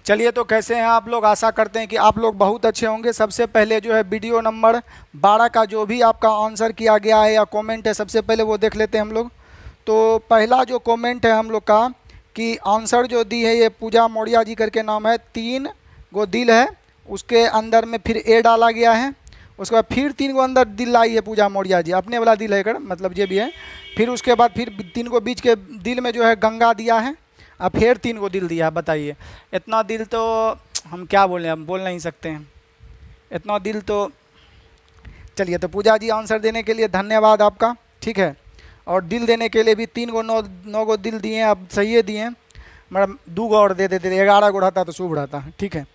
चलिए, तो कैसे हैं आप लोग? आशा करते हैं कि आप लोग बहुत अच्छे होंगे। सबसे पहले जो है वीडियो नंबर 12 का जो भी आपका आंसर किया गया है या कमेंट है, सबसे पहले वो देख लेते हैं हम लोग। तो पहला जो कमेंट है हम लोग का कि आंसर जो दी है ये पूजा मौर्य जी करके नाम है, 3 गो दिल है, उसके अंदर में फिर ए डाला गया है, उसके बाद फिर 3 गो अंदर दिल लाई है पूजा मौर्य जी, अपने वाला दिल है कर मतलब ये भी है। फिर उसके बाद फिर 3 गो बीच के दिल में जो है गंगा दिया है, अब फिर 3 गो दिल दिया है। बताइए, इतना दिल तो हम क्या बोलें, हम बोल नहीं सकते हैं इतना दिल तो। चलिए, तो पूजा जी आंसर देने के लिए धन्यवाद आपका, ठीक है। और दिल देने के लिए भी 3 गो 9 गो दिल दिए हैं, अब सही है दिए हैं, मतलब 2 गो और दे देते, 11 गो रहता तो शुभ रहता है, ठीक है।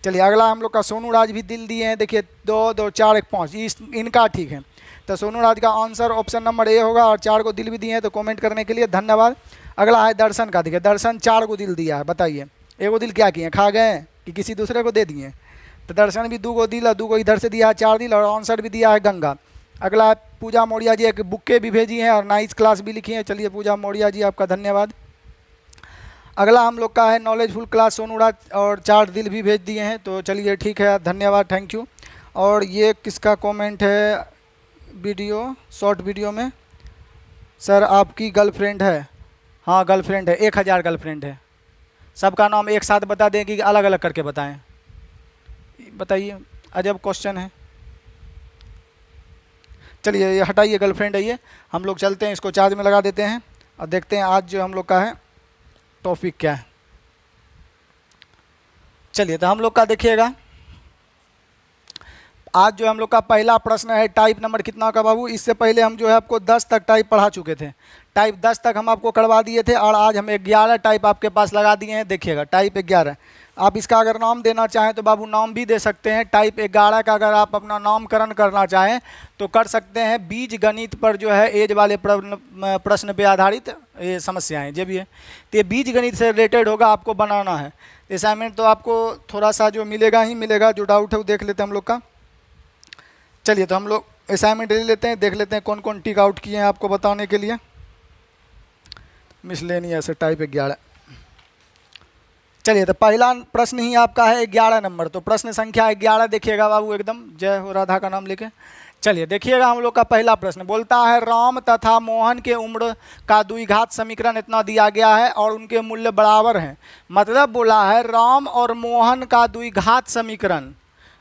चलिए, अगला हम लोग का सोनू राज भी दिल दिए हैं, देखिए 2 2 4 1 5, इनका ठीक है। तो सोनू राज का आंसर ऑप्शन नंबर ए होगा, और 4 गो दिल भी दिए हैं, तो कमेंट करने के लिए धन्यवाद। अगला है दर्शन का, देखिए दर्शन 4 गो दिल दिया है। बताइए, एगो दिल क्या किए, खा गए कि किसी दूसरे को दे दिए? तो दर्शन भी 2 गो दिल और 2 गो इधर से दिया है, 4 दिल, और आंसर भी दिया है गंगा। अगला है पूजा मौर्य जी, एक बुक्के भी भेजी हैं और नाइस क्लास भी लिखी है। चलिए पूजा मौर्य जी, आपका धन्यवाद। अगला हम लोग का है नॉलेजफुल क्लास सोनू राज, और 4 दिल भी भेज दिए हैं, तो चलिए ठीक है, धन्यवाद, थैंक यू। और ये किसका कमेंट है वीडियो, शॉर्ट वीडियो में? सर आपकी गर्लफ्रेंड है? हाँ गर्लफ्रेंड है, 1000 गर्लफ्रेंड है। सबका नाम एक साथ बता दें कि अलग अलग करके बताएं? बताइए, अजब क्वेश्चन है। चलिए ये हटाइए, गर्लफ्रेंड है ये, हम लोग चलते हैं, इसको चार्ज में लगा देते हैं और देखते हैं आज जो हम लोग का है टॉपिक क्या है। चलिए, तो हम लोग का देखिएगा, आज जो हम लोग का पहला प्रश्न है टाइप नंबर कितना का बाबू? इससे पहले हम जो है आपको 10 तक टाइप पढ़ा चुके थे, टाइप 10 तक हम आपको करवा दिए थे, और आज हम 11 टाइप आपके पास लगा दिए हैं। देखिएगा, टाइप 11, आप इसका अगर नाम देना चाहें तो बाबू नाम भी दे सकते हैं। टाइप 11 का अगर आप अपना नामकरण करना चाहें तो कर सकते हैं। बीज गणित पर जो है एज वाले प्रश्न पे आधारित ये समस्याएं जो भी है, तो ये बीज गणित से रिलेटेड होगा, आपको बनाना है। असाइनमेंट तो आपको थोड़ा सा जो मिलेगा ही मिलेगा, जो डाउट है वो देख लेते हैं हम लोग का। चलिए, तो हम लोग असाइनमेंट ले लेते हैं, देख लेते हैं कौन कौन टिक आउट किए हैं आपको बताने के लिए। Miscellaneous type 11। चलिए, तो पहला प्रश्न ही आपका है 11 नंबर, तो प्रश्न संख्या 11 देखिएगा बाबू, एकदम जय हो राधा का नाम लेके। चलिए देखिएगा, हम लोग का पहला प्रश्न बोलता है राम तथा मोहन के उम्र का द्विघात समीकरण इतना दिया गया है और उनके मूल्य बराबर हैं। मतलब बोला है राम और मोहन का द्विघात समीकरण,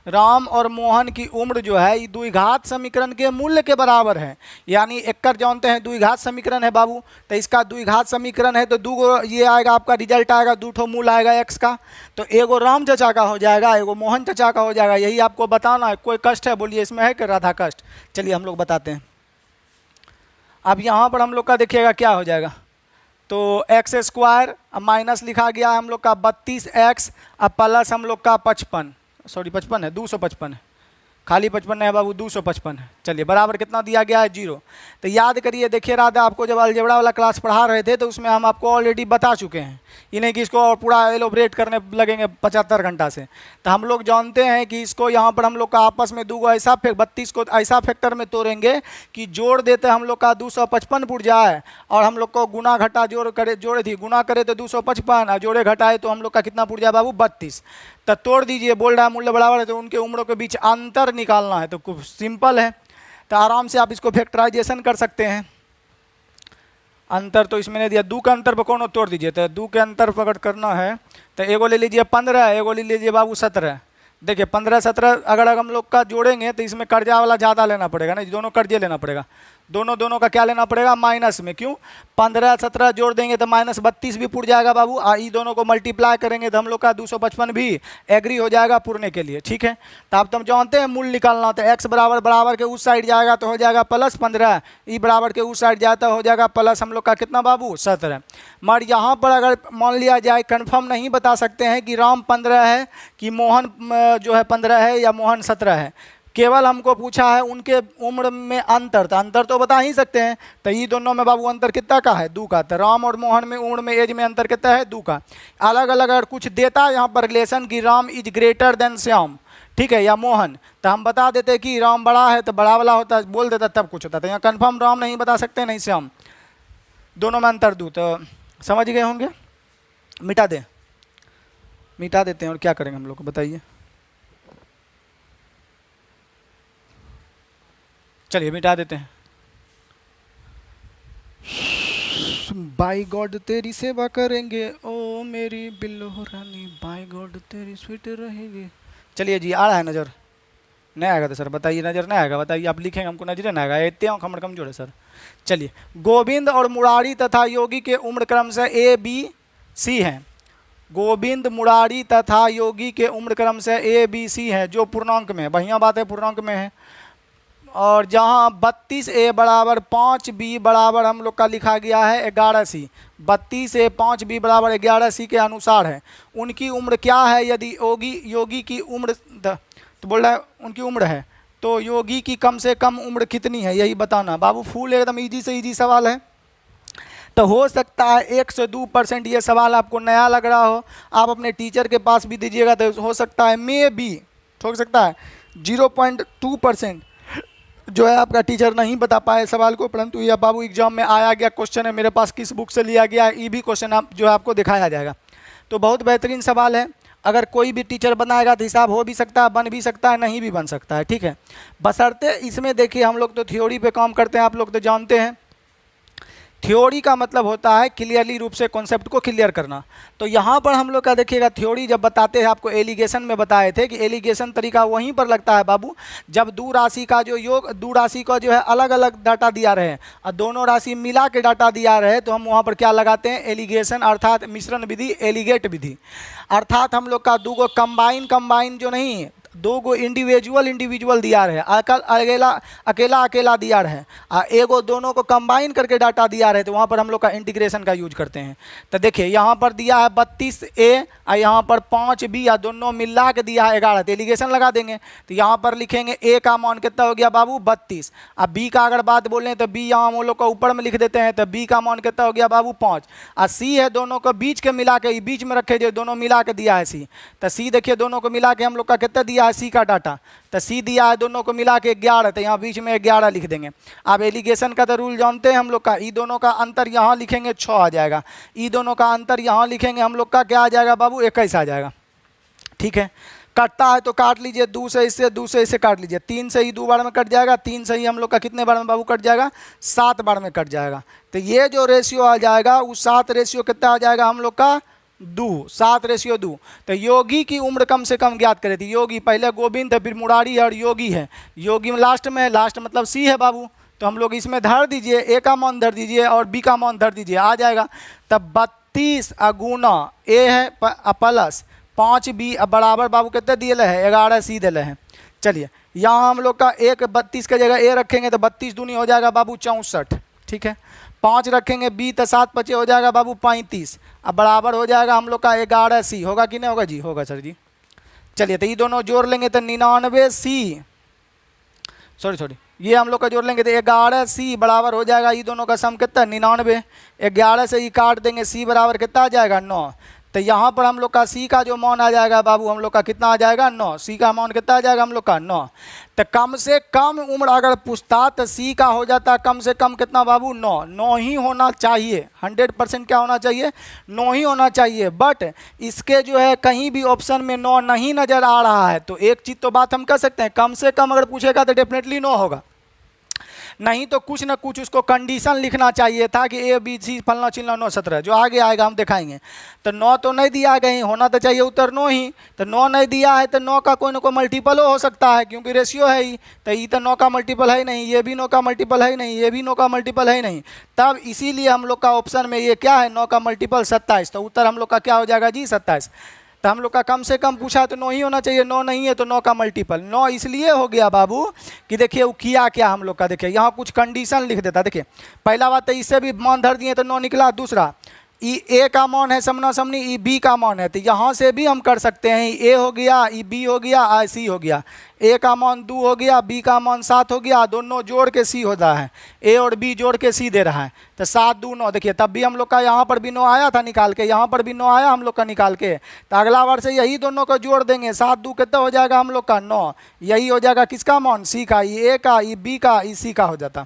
राम और मोहन की उम्र जो है ये द्विघात समीकरण के मूल्य के बराबर है। यानी एक जानते हैं द्विघात समीकरण है बाबू, तो इसका द्विघात समीकरण है तो 2 गो ये आएगा, आपका रिजल्ट आएगा 2 ठो मूल आएगा एक्स का, तो एगो राम चचा का हो जाएगा, एगो मोहन चचा का हो जाएगा। यही आपको बताना है। कोई कष्ट है बोलिए, इसमें है कि राधा कष्ट? चलिए हम लोग बताते हैं। अब यहाँ पर हम लोग का देखिएगा क्या हो जाएगा, तो एक्स स्क्वायर, अब माइनस लिखा गया है हम लोग का 32x, अब प्लस हम लोग का 55, सॉरी 55 है, 255 है, खाली 55 है बाबू, 255 है। चलिए बराबर कितना दिया गया है? 0। तो याद करिए, देखिए राधा, आपको जब अलजेब्रा वाला क्लास पढ़ा रहे थे तो उसमें हम आपको ऑलरेडी बता चुके हैं, ये नहीं कि इसको और पूरा एलोबरेट करने लगेंगे 75 घंटा से। तो हम लोग जानते हैं कि इसको यहाँ पर हम लोग का आपस में 2 गो ऐसा 32 को ऐसा फैक्टर में तोड़ेंगे कि जोड़ देते हम लोग का 255 पुट जाए, और हम लोग को गुना घटा जोड़े थी, गुना करे तो 255, और जोड़े घटाए तो हम लोग का कितना पुट जाए बाबू? 32। तो तोड़ दीजिए, बोल रहा है मूल्य बराबर है, तो उनके उम्रों के बीच अंतर निकालना है, तो खूब सिंपल है, तो आराम से आप इसको फैक्टराइजेशन कर सकते हैं। अंतर तो इसमें नहीं दिया, 2 का अंतर पर कौन तोड़ दीजिए, तो 2 के अंतर पर अगर करना है तो एगो ले लीजिए 15, एगो ले लीजिए बाबू 17। देखिए 15 17 अगर हम लोग का जोड़ेंगे तो इसमें कर्जा वाला ज़्यादा लेना पड़ेगा ना, दोनों कर्जे लेना पड़ेगा, दोनों का क्या लेना पड़ेगा? माइनस में। क्यों? 15 17 जोड़ देंगे तो -32 भी पुट जाएगा बाबू, ये दोनों को मल्टीप्लाई करेंगे तो हम लोग का 255 भी एग्री हो जाएगा पुरने के लिए, ठीक है। तो आप तुम जानते हैं मूल निकालना, तो x बराबर बराबर के उस साइड जाएगा तो हो जाएगा +15, ई बराबर के उस साइड जाता हो जाएगा प्लस हम लोग का कितना बाबू? 17। मगर यहाँ पर अगर मान लिया जाए, कन्फर्म नहीं बता सकते हैं कि राम 15 है कि मोहन जो है 15 है या मोहन 17 है, केवल हमको पूछा है उनके उम्र में अंतर, तो अंतर तो बता ही सकते हैं। तो ये दोनों में बाबू अंतर कितना का है? 2 का। तो राम और मोहन में उम्र में एज में अंतर कितना है? 2 का। अलग अलग अगर कुछ देता है यहाँ पर रिलेशन की Ram is greater than Shyam, ठीक है, या मोहन, तो हम बता देते कि राम बड़ा है तो बड़ा वाला होता है, बोल देता तब कुछ होता था। यहाँ कन्फर्म राम नहीं बता सकते, नहीं श्याम, दोनों में अंतर 2। तो समझ गए होंगे, मिटा दें। मिटा देते हैं और क्या करेंगे हम लोग को बताइए। चलिए मिटा देते हैं। बाय गॉड तेरी सेवा करेंगे ओ मेरी बिल्लो रानी, बाय गॉड तेरी स्वीट रहेगी। चलिए जी, आ रहा है नज़र? नहीं आएगा तो सर बताइए, नज़र नहीं आएगा बताइए, आप लिखेंगे हमको नजर नहीं आएगा, इतने खमड़ कमजोर है सर। चलिए, गोविंद और मुरारी तथा योगी के उम्र क्रम से ए बी सी हैं। गोविंद, मुरारी तथा योगी के उम्र क्रम से ए बी सी है, जो पूर्णांक में है, बढ़िया बात है पूर्णांक में है। और जहाँ 32A बराबर 5B बराबर हम लोग का लिखा गया है 11C, 32A 5B बराबर 11C के अनुसार है। उनकी उम्र क्या है? यदि योगी की उम्र तो बोल रहा है उनकी उम्र है, तो योगी की कम से कम उम्र कितनी है यही बताना। बाबू फुल एकदम इजी से इजी सवाल है। तो हो सकता है 1 से 2% ये सवाल आपको नया लग रहा हो, आप अपने टीचर के पास भी दीजिएगा तो हो सकता है मे बी हो सकता है 0.2% जो है आपका टीचर नहीं बता पाए सवाल को, परंतु यह बाबू एग्जाम में आया गया क्वेश्चन है, मेरे पास किस बुक से लिया गया है ये भी क्वेश्चन आप जो है आपको दिखाया जाएगा। तो बहुत बेहतरीन सवाल है, अगर कोई भी टीचर बनाएगा तो हिसाब हो भी सकता है, बन भी सकता है, नहीं भी बन सकता है, ठीक है। बशर्ते इसमें देखिए हम लोग तो थ्योरी पे काम करते हैं, आप लोग तो जानते हैं थ्योरी का मतलब होता है क्लियरली रूप से कॉन्सेप्ट को क्लियर करना। तो यहाँ पर हम लोग का देखिएगा थ्योरी जब बताते हैं, आपको एलिगेशन में बताए थे कि एलिगेशन तरीका वहीं पर लगता है बाबू, जब दो राशि का जो योग, दो राशि का जो है अलग अलग डाटा दिया रहे और दोनों राशि मिला के डाटा दिया रहे, तो हम वहाँ पर क्या लगाते हैं? एलिगेशन, अर्थात मिश्रण विधि, एलिगेट विधि। अर्थात हम लोग का दो को कंबाइन जो नहीं, दो गो इंडिविजुअल दिया रहे, अकेला दिया रहे, एगो दोनों को कंबाइन करके डाटा दिया रहे, तो वहाँ पर हम लोग का इंटीग्रेशन का यूज करते हैं। तो देखिए यहाँ पर दिया है 32A और यहाँ पर 5B या दोनों मिला के दिया है 11, तो एलिगेशन लगा देंगे। तो यहाँ पर लिखेंगे A का मान कितना हो गया बाबू? 32। अब B का अगर बात बोलें तो B यहाँ हम लोग को ऊपर में लिख देते हैं, तो B का मान कितना हो गया बाबू? 5। और C है दोनों को बीच के मिला के, बीच में रखे जो दोनों मिला के दिया है C, तो C देखिए दोनों को मिला के हम लोग का कितना दिया है C का डाटा, तो C दिया है दोनों को मिला के 11, तो यहाँ बीच में 11 लिख देंगे। अब एलिगेशन का तो रूल जानते हैं हम लोग का, ई दोनों का अंतर यहाँ लिखेंगे 6 आ जाएगा, ई दोनों का अंतर यहाँ लिखेंगे हम लोग का क्या आ जाएगा बाबू? 21 आ जाएगा, ठीक है। कटता है तो काट लीजिए, 2 से इससे काट लीजिए, 3 से ही 2 बार में कट जाएगा, 3 से ही हम लोग का कितने बार में बाबू कट जाएगा? 7 बार में कट जाएगा। तो ये जो रेशियो आ जाएगा वो 7 रेशियो कितना आ जाएगा हम लोग का? 2, 7/2। तो योगी की उम्र कम से कम ज्ञात करे थी। योगी पहले गोविंद है, फिर मुरारी है और योगी है, योगी में लास्ट में है, लास्ट मतलब C है बाबू, तो हम लोग इसमें धर दीजिए, A का मान धर दीजिए और B का मान धर दीजिए, आ जाएगा। तब 32 गुना A है प्लस 5B बराबर बाबू कितने दिए है? 11C दिए हैं। चलिए यहाँ हम लोग का 32 की जगह A रखेंगे तो 32 दूनी हो जाएगा बाबू 64, ठीक है। 5 रखेंगे B तो 7 5 हो जाएगा बाबू 35, अब बराबर हो जाएगा हम लोग का 11C, होगा कि नहीं होगा जी? होगा सर जी। चलिए तो ये दोनों जोड़ लेंगे तो 99C, सॉरी ये हम लोग का जोड़ लेंगे तो 11C बराबर हो जाएगा, ये दोनों का सम कितना? 99। 11 से ही काट देंगे, C बराबर कितना आ जाएगा? 9। तो यहाँ पर हम लोग का C का जो मान आ जाएगा बाबू हम लोग का कितना आ जाएगा? 9। C का मान कितना आ जाएगा हम लोग का? 9। तो कम से कम उम्र अगर पूछता तो C का हो जाता कम से कम कितना बाबू? 9। 9 ही होना चाहिए, 100% क्या होना चाहिए? 9 ही होना चाहिए। बट इसके जो है कहीं भी ऑप्शन में 9 नहीं नज़र आ रहा है, तो एक चीज़ तो बात हम कर सकते हैं, कम से कम अगर पूछेगा तो डेफिनेटली 9 होगा, नहीं तो कुछ ना कुछ उसको कंडीशन लिखना चाहिए था कि ABC फलना चिलना 9 17, जो आगे आएगा हम दिखाएंगे। तो 9 तो नहीं दिया कहीं, होना तो चाहिए उत्तर 9 ही, तो 9 नहीं दिया है तो 9 का कोई ना कोई मल्टीपल हो सकता है, क्योंकि रेशियो है ही, तो ये तो 9 का मल्टीपल है ही नहीं, ये भी 9 का मल्टीपल है ही नहीं, ये भी 9 का मल्टीपल है ही नहीं, तब इसीलिए हम लोग का ऑप्शन में ये क्या है? 9 का मल्टीपल 27, तो उत्तर हम लोग का क्या हो जाएगा जी? 27। तो हम लोग का कम से कम पूछा तो 9 ही होना चाहिए, 9 नहीं है तो 9 का मल्टीपल 9 इसलिए हो गया बाबू कि देखिए वो किया क्या हम लोग का, देखिए यहाँ कुछ कंडीशन लिख देता। देखिए पहला बात तो इससे भी मान धर दिए तो 9 निकला, दूसरा ई A का मान है समना समनी, ई B का मान है, तो यहाँ से भी हम कर सकते हैं, ई A हो गया, ई B हो गया, आई C हो गया, A का मान 2 हो गया, B का मान 7 हो गया, दोनों जोड़ के C होता है, A और B जोड़ के C दे रहा है, तो 7 2 9। देखिए तब भी हम लोग का यहाँ पर भी 9 आया था निकाल के, यहाँ पर भी 9 आया हम लोग का निकाल के, तो अगला बार से यही दोनों को जोड़ देंगे, 7 2 कितना हो जाएगा हम लोग का? 9। यही हो जाएगा किसका मान? C का, ई A का, ई B का, ई C का हो जाता।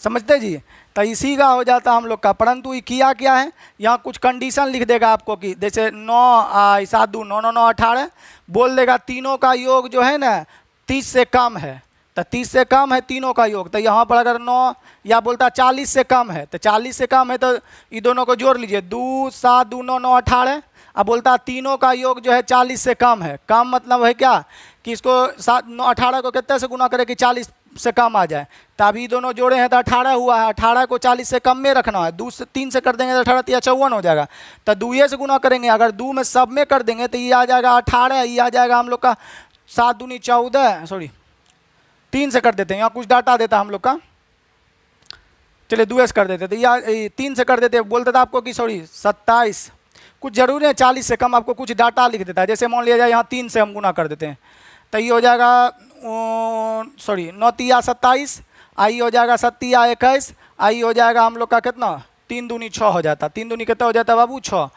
समझते जी। तो इसी का हो जाता हम लोग का, परंतु ये किया क्या है, यहाँ कुछ कंडीशन लिख देगा आपको कि जैसे 9 7 2 9 9 9 18 बोल देगा तीनों का योग जो है ना 30 से कम है, तो 30 से कम है तीनों का योग। तो यहाँ पर अगर 9 या बोलता 40 से कम है, तो 40 से कम है तो ये दोनों को जोड़ लीजिए, 2 7 2 9 9 18। अब बोलता तीनों का योग जो है 40 से कम है। कम मतलब है क्या कि इसको 18 को कितने से गुना करें कि 40 से कम आ जाए। तभी दोनों जोड़े हैं तो 18 हुआ है, 18 को 40 से कम में रखना है। 2 से 3 से कर देंगे तो 18 या 54 हो जाएगा। तो 2 से गुना करेंगे, अगर 2 में सब में कर देंगे तो ये आ जाएगा 18, ये आ जाएगा हम लोग का 7 दूनी 14, सॉरी 3 से कर देते हैं, यहाँ कुछ डाटा देता हम लोग का, चलिए 2 से कर देते थे या 3 से कर देते, बोलते थे आपको कि सॉरी 27, कुछ जरूरी है 40 से कम आपको कुछ डाटा लिख देता है। जैसे मान लिया जाए यहाँ 3 से हम गुना कर देते हैं तो ये हो जाएगा सॉरी 9 तिया 27, आई हो जाएगा 7 तिया 21, आई हो जाएगा हम लोग का कितना 3 दूनी 6 हो जाता, 3 दूनी कितना हो जाता बाबू 6।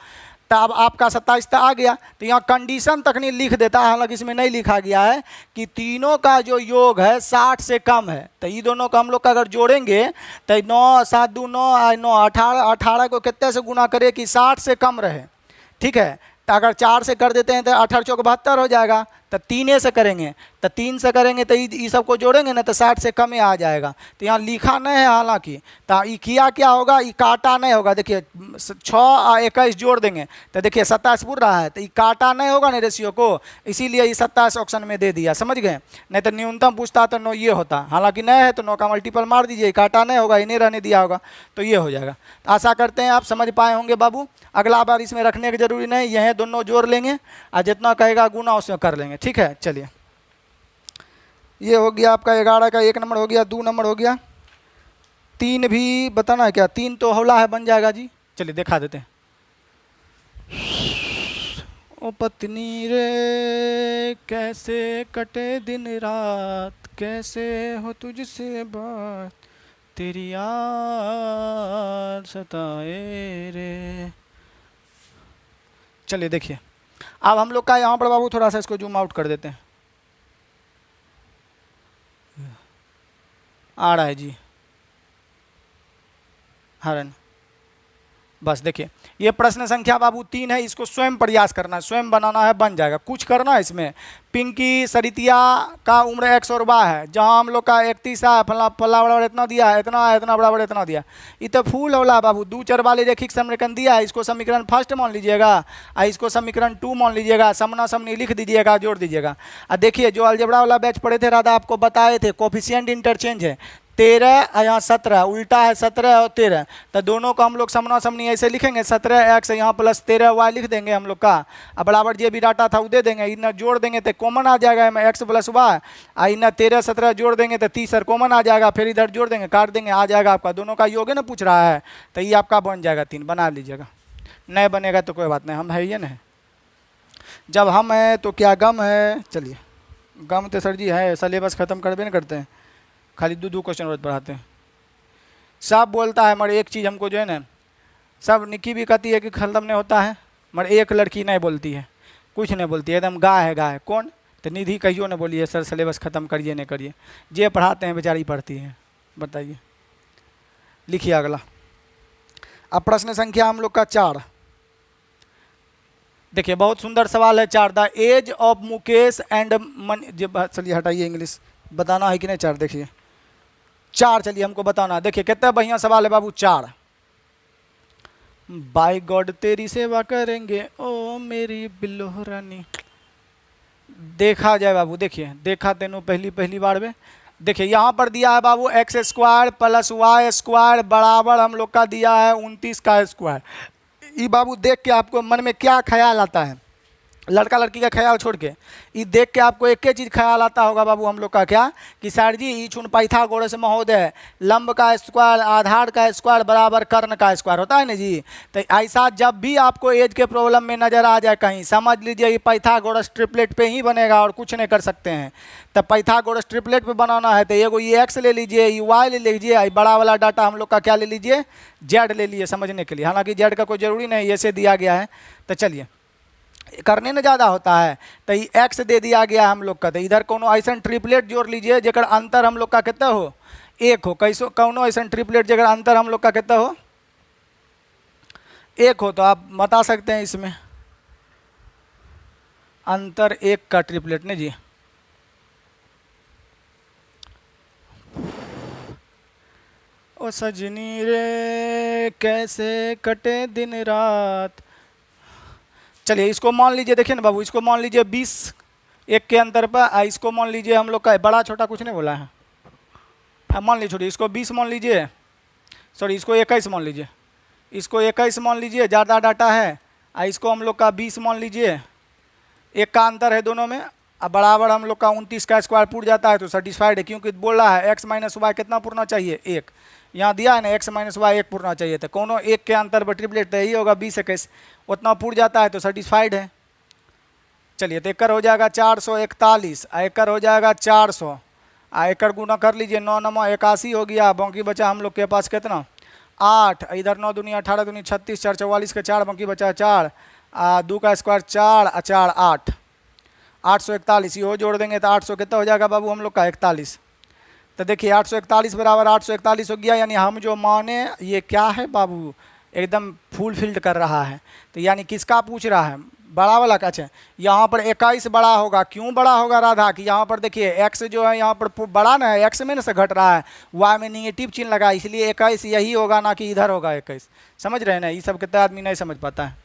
तो अब आपका 27 तक आ गया। तो यहाँ कंडीशन तक नहीं लिख देता है, हालांकि इसमें नहीं लिखा गया है कि तीनों का जो योग है 60 से कम है। तो ये दोनों का हम लोग का अगर जोड़ेंगे तो 9 7 2 9 9 18, 18 को कितने से गुना करें कि 60 से कम रहे, ठीक है। तो अगर 4 से कर देते हैं तो 18 चौक 72 हो जाएगा। तो 3 से करेंगे, तो 3 से करेंगे तो ये सब को जोड़ेंगे ना तो 60 से कम ही आ जाएगा। तो यहाँ लिखा नहीं है हालांकि, तो ये किया क्या होगा, ये काटा नहीं होगा। देखिए 6 और 21 जोड़ देंगे तो देखिए 27 पूर रहा है, तो ये काटा नहीं होगा ना रेशियो को, इसीलिए ये 27 ऑप्शन में दे दिया, समझ गए। नहीं तो न्यूनतम पूछता तो 9 ये होता, हालांकि नहीं है तो 9 का मल्टीपल मार दीजिए, काटा नहीं होगा, इन्हें रहने दिया होगा तो ये हो जाएगा। तो आशा करते हैं आप समझ पाए होंगे बाबू। अगला बार इसमें रखने की जरूरी नहीं, यह दोनों जोड़ लेंगे और जितना कहेगा गुना उसमें कर लेंगे, ठीक है। चलिए ये हो गया आपका 11 का 1 नंबर हो गया, 2 नंबर हो गया, 3 भी बताना है क्या, 3 तो हौला है बन जाएगा जी। चलिए दिखा देते हैं। ओ पत्नी रे कैसे कटे दिन रात, कैसे हो तुझसे बात, तेरी याद सताए रे। चलिए देखिए अब हम लोग का यहाँ पर बाबू थोड़ा सा इसको जूम आउट कर देते हैं, आ रहा है जी हरन। बस देखिए ये प्रश्न संख्या बाबू 3 है, इसको स्वयं प्रयास करना है, स्वयं बनाना है, बन जाएगा। कुछ करना है इसमें, पिंकी सरितिया का उम्र x और y है, जहाँ हम लोग का 31 है, फला फला बराबर इतना दिया है, इतना है, इतना बराबर इतना दिया। ये तो फूल होला बाबू, 2 चर वाले रेखिक समीकरण दिया है, इसको समीकरण फर्स्ट मान लीजिएगा और इसको समीकरण 2 मान लीजिएगा, समना समनी लिख दीजिएगा, जोड़ दीजिएगा। और देखिए जो अलजेब्रा वाला बैच पढ़े थे राधा आपको बताए थे, कोफिशिएंट इंटरचेंज है, 13 और यहाँ 17, उल्टा है 17 और 13, तो दोनों को हम लोग समना समनी ऐसे लिखेंगे, 17x यहाँ प्लस 13y लिख देंगे हम लोग का, अब बराबर जो भी डाटा था वो दे देंगे, इतना जोड़ देंगे तो कॉमन आ जाएगा में x प्लस y, और इतना 13 17 जोड़ देंगे तो 30 कॉमन आ जाएगा, फिर इधर जोड़ देंगे काट देंगे, आ जाएगा आपका दोनों का योग है ना पूछ रहा है, तो ये आपका बन जाएगा 3, बना लीजिएगा। नहीं बनेगा तो कोई बात नहीं, हम है ये ना, जब हम है तो क्या गम है। चलिए गम तो सर जी है, सिलेबस खत्म करबे नहीं करते हैं, खाली 2 क्वेश्चन रोज पढ़ाते हैं। सब बोलता है मगर एक चीज़ हमको जो है ना, सब निकी भी कहती है कि खत्म नहीं होता है, मगर एक लड़की नहीं बोलती है, कुछ नहीं बोलती है, एकदम गाय है गाय। कौन? तो निधि कहियो नहीं बोलिए सर सिलेबस ख़त्म करिए नहीं करिए, जे पढ़ाते हैं बेचारी पढ़ती है। बताइए लिखिए अगला। अब प्रश्न संख्या हम लोग का 4, देखिए बहुत सुंदर सवाल है 4। The age of Mukesh and money, चलिए हटाइए इंग्लिश, बताना है कि नहीं 4, देखिए 4, चलिए हमको बताना। देखिए कितना बढ़िया सवाल है बाबू 4। बाय गॉड तेरी सेवा करेंगे ओ मेरी बिल्लो रानी। देखा जाए बाबू, देखिए देखा तेनों पहली बार में। देखिए यहाँ पर दिया है बाबू x² प्लस y² बराबर हम लोग का दिया है 29 का स्क्वायर। ये बाबू देख के आपको मन में क्या ख्याल आता है, लड़का लड़की का ख्याल छोड़ के ये देख के आपको एक ही चीज़ ख्याल आता होगा बाबू हम लोग का, क्या कि सर जी ई छुन पाइथागोरस महोदय लंब का स्क्वायर आधार का स्क्वायर बराबर कर्ण का स्क्वायर होता है ना जी। तो ऐसा जब भी आपको एज के प्रॉब्लम में नज़र आ जाए कहीं, समझ लीजिए ये पाइथागोरस ट्रिपलेट पे ही बनेगा और कुछ नहीं कर सकते हैं। तब पाइथागोरस ट्रिपलेट पे बनाना है तो एगो ये x ले लीजिए, ये y ले लीजिए, बड़ा वाला डाटा हम लोग का क्या ले लीजिए, z ले लीजिए समझने के लिए। हालांकि z का कोई ज़रूरी नहीं, ऐसे दिया गया है। तो चलिए करने में ज़्यादा होता है तो ये x दे दिया गया हम लोग का, तो इधर कोनो ऐसा ट्रिपलेट जोड़ लीजिए जेकर अंतर हम लोग का कितना हो एक हो, कैसो कौनो ऐसा ट्रिपलेट जगह अंतर हम लोग का कितना हो, एक हो, तो आप बता सकते हैं इसमें अंतर एक का ट्रिपलेट ने जी। ओ सजनी रे कैसे कटे दिन रात। चलिए इसको मान लीजिए, देखिए ना बाबू, इसको मान लीजिए 20 एक के अंतर पर, इसको मान लीजिए हम लोग का बड़ा छोटा कुछ नहीं बोला है, मान लीजिए छोड़िए, इसको 20 मान लीजिए, सॉरी इसको 21 मान लीजिए, इसको 21 मान लीजिए, ज़्यादा डाटा है। इसको हम लोग का 20 मान लीजिए, एक का अंतर है दोनों में। अब बराबर हम लोग का 29 का स्क्वायर पूर जाता है तो सेटिस्फाइड है, क्योंकि बोल रहा है x माइनस वाई कितना पूरना चाहिए, एक। यहाँ दिया है ना x माइनस वाई एक पूरना चाहिए, तो कोनो एक के अंतर पर ट्रिपलेट तो यही होगा 20 21, उतना पूर जाता है तो सेटिस्फाइड है। चलिए तो एक हो जाएगा 441, एकड़ हो जाएगा 400, एकड़ गुना कर लीजिए, 9 9 81 हो गया, बाकी बचा हम लोग के पास कितना 8, इधर 9 दूनी 18 दूनी 36, 4 44 के 4, बाकी बचा 4, 2 का स्क्वायर 4, 4 8, 841, ये जोड़ देंगे तो 800 कितना हो जाएगा बाबू हम लोग का 41। तो देखिए 841 बराबर 841 हो गया, यानी हम जो माने ये क्या है बाबू, एकदम फुल फिल्ड कर रहा है। तो यानी किसका पूछ रहा है, बड़ा वाला का। अच्छा यहाँ पर 21 बड़ा होगा, क्यों बड़ा होगा राधा, कि यहाँ पर देखिए x जो है यहाँ पर बड़ा ना है, x में से घट रहा है, y में निगेटिव चिन्ह लगा, इसलिए 21 यही होगा, ना कि इधर होगा 21। समझ रहे हैं ना, ये सब कितना आदमी नहीं समझ पाता है।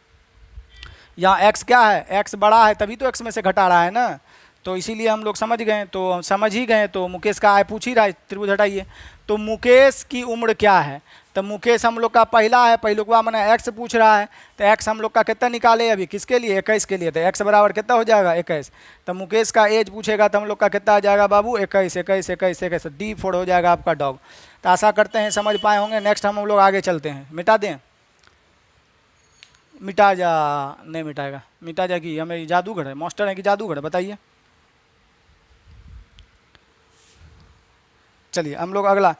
यहाँ x क्या है, x बड़ा है तभी तो x में से घटा रहा है ना, तो इसीलिए हम लोग समझ गए, तो समझ ही गए। तो मुकेश का आय पूछ ही रहा है, त्रिभुज हटाइए। तो मुकेश की उम्र क्या है, तो मुकेश हम लोग का पहला है, पहलुकवा मैंने x पूछ रहा है, तो x हम लोग का कितना निकाले अभी, किसके लिए 21 के लिए, तो x बराबर कितना हो जाएगा 21। तो मुकेश का एज पूछेगा तो हम लोग का कितना आ जाएगा बाबू 21 21 21 21, D4 हो जाएगा आपका डॉग। तो आशा करते हैं समझ पाए होंगे। नेक्स्ट हम लोग आगे चलते हैं, मिटा दें, मिटा जा, नहीं मिटाएगा, मिटा जा कि हमें जादूगर है, मास्टर है कि जादूगर है, बताइए। चलिए हम लोग अगला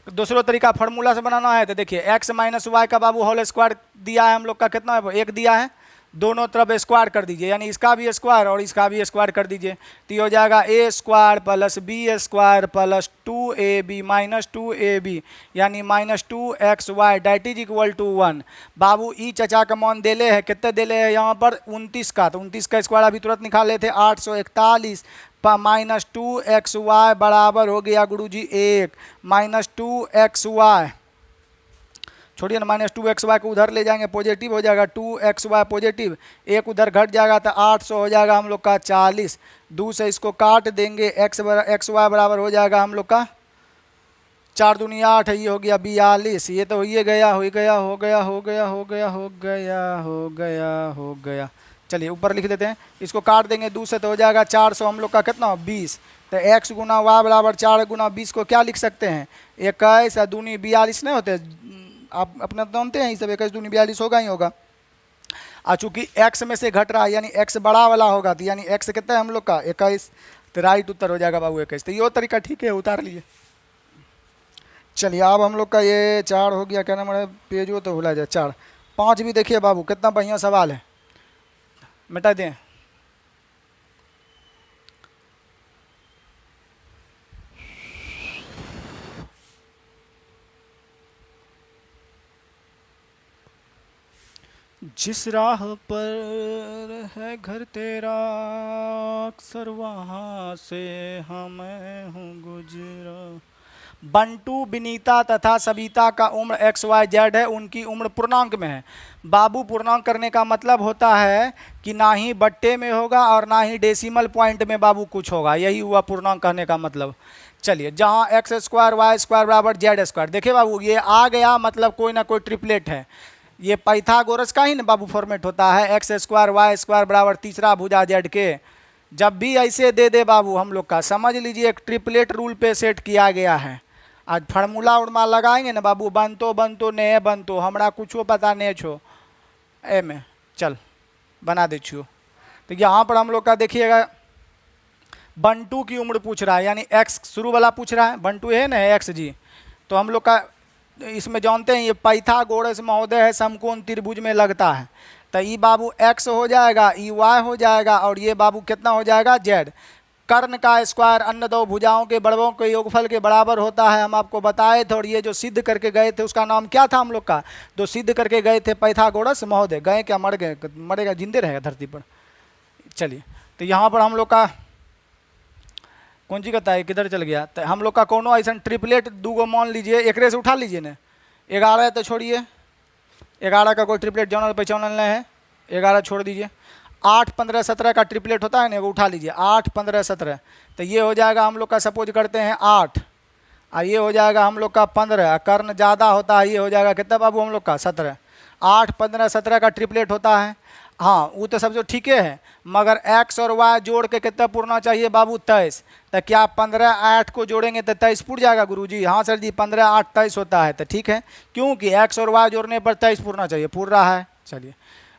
दूसरा तरीका फार्मूला से बनाना है, तो देखिए x माइनस वाई का बाबू होल स्क्वायर दिया है हम लोग का, कितना है एक दिया है, दोनों तरफ स्क्वायर कर दीजिए, यानी इसका भी स्क्वायर और इसका भी स्क्वायर कर दीजिए, तो ये हो जाएगा a square plus b square plus 2ab minus 2ab, यानी minus 2xy that is equal to 1। बाबू ई चचा का मान देले है, कितने देले है यहाँ पर 29 का, तो 29 का स्क्वायर अभी तुरंत निकाले थे 841 माइनस 2xy बराबर हो गया गुरुजी 1, माइनस 2xy, छोड़िए ना, माइनस 2xy को उधर ले जाएंगे पॉजिटिव हो जाएगा, 2xy पॉजिटिव, एक उधर घट जाएगा तो 800 हो जाएगा हम लोग का 40, 2 से इसको काट देंगे, xy बराबर हो जाएगा हम लोग का 4 दूनी 8 है, ये हो गया 42, ये तो हो गया हो गया हो गया हो गया हो गया हो गया हो गया हो गया। चलिए ऊपर लिख देते हैं, इसको काट देंगे 2 से तो हो जाएगा 400 हम लोग का कितना 20, तो x गुना वाई बराबर 4 गुना 20 को क्या लिख सकते हैं 21 या दूनी 42 नहीं होते, आप अपना जानते हैं ये सब, 21 दूनी 42 होगा ही होगा। चूंकि x में से घट रहा है यानी x बड़ा वाला होगा, तो यानी x कितना है हम लोग का 21, तो राइट उत्तर हो जाएगा बाबू 21। तो ये तरीका ठीक है, उतार लिए। चलिए अब हम लोग का ये 4 हो गया, क्या नाम है पेज वो तो भुला जाए 4 5 भी देखिए बाबू, कितना बढ़िया सवाल है, मिटा दें। जिस राह पर है घर तेरा अक्सर वहाँ से हम हूँ गुजरा। बंटू, विनीता तथा सविता का उम्र XYZ है, उनकी उम्र पूर्णांक में है। बाबू पूर्णांक करने का मतलब होता है कि ना ही बट्टे में होगा और ना ही डेसिमल पॉइंट में बाबू कुछ होगा, यही हुआ पूर्णांक कहने का मतलब। चलिए जहाँ x स्क्वायर वाई स्क्वायर बराबर जेड स्क्वायर, देखिए बाबू ये आ गया मतलब कोई ना कोई ट्रिपलेट है, ये पाइथागोरस का ही ना बाबू फॉर्मेट होता है, x स्क्वायर वाई स्क्वायर बराबर तीसरा भुजा जेड के। जब भी ऐसे दे दे बाबू हम लोग का समझ लीजिए एक ट्रिपलेट रूल पे सेट किया गया है। आज फार्मूला उर्मा लगाएंगे ना बाबू, बनतो ने बनतो, हमरा कुछो पता नहीं छो ए में, चल बना दे छो। तो यहाँ पर हम लोग का देखिएगा बंटू की उम्र पूछ रहा है, यानी x शुरू वाला पूछ रहा है, बंटू है ना x जी, तो हम लोग का इसमें जानते हैं ये पाइथागोरस महोदय है, समकोण त्रिभुज में लगता है, तो ये बाबू x हो जाएगा, ये y हो जाएगा और ये बाबू कितना हो जाएगा z। कर्ण का स्क्वायर अन्य दो भुजाओं के बड़ों के योगफल के बराबर होता है, हम आपको बताए थे। और ये जो सिद्ध करके गए थे उसका नाम क्या था हम लोग का, जो सिद्ध करके गए थे पाइथागोरस महोदय। गए क्या मर गए? मरेगा, जिंदे रहेगा धरती पर। चलिए तो यहाँ पर हम लोग का कौन सी कहता है, किधर चल गया? तो हम लोग का कोनो ऐसा ट्रिपलेट दूगो मान लीजिए, एक से उठा लीजिए ना। 11 तो छोड़िए, 11 का कोई ट्रिपलेट जानल पहचानल नहीं है, 11 छोड़ दीजिए। 8, 15, 17 का ट्रिपलेट होता है ना, वो उठा लीजिए। 8, 15, 17 तो ये हो जाएगा हम लोग का, सपोज करते हैं 8, और ये हो जाएगा हम लोग का 15। कर्ण ज़्यादा होता है, ये हो जाएगा कितना बाबू हम लोग का 17। 8, 15, 17 का ट्रिपलेट होता है। हाँ वो तो सब जो ठीक है, मगर x और y जोड़ के कितना पूर्णा चाहिए बाबू? 23। तो क्या 15, 8 को जोड़ेंगे तो 23 पूर जाएगा गुरुजी? हाँ सर जी, 15, 8, 23 होता है। तो ठीक है, क्योंकि x और y जोड़ने पर 23 पूर्णा चाहिए, पूर रहा है। चलिए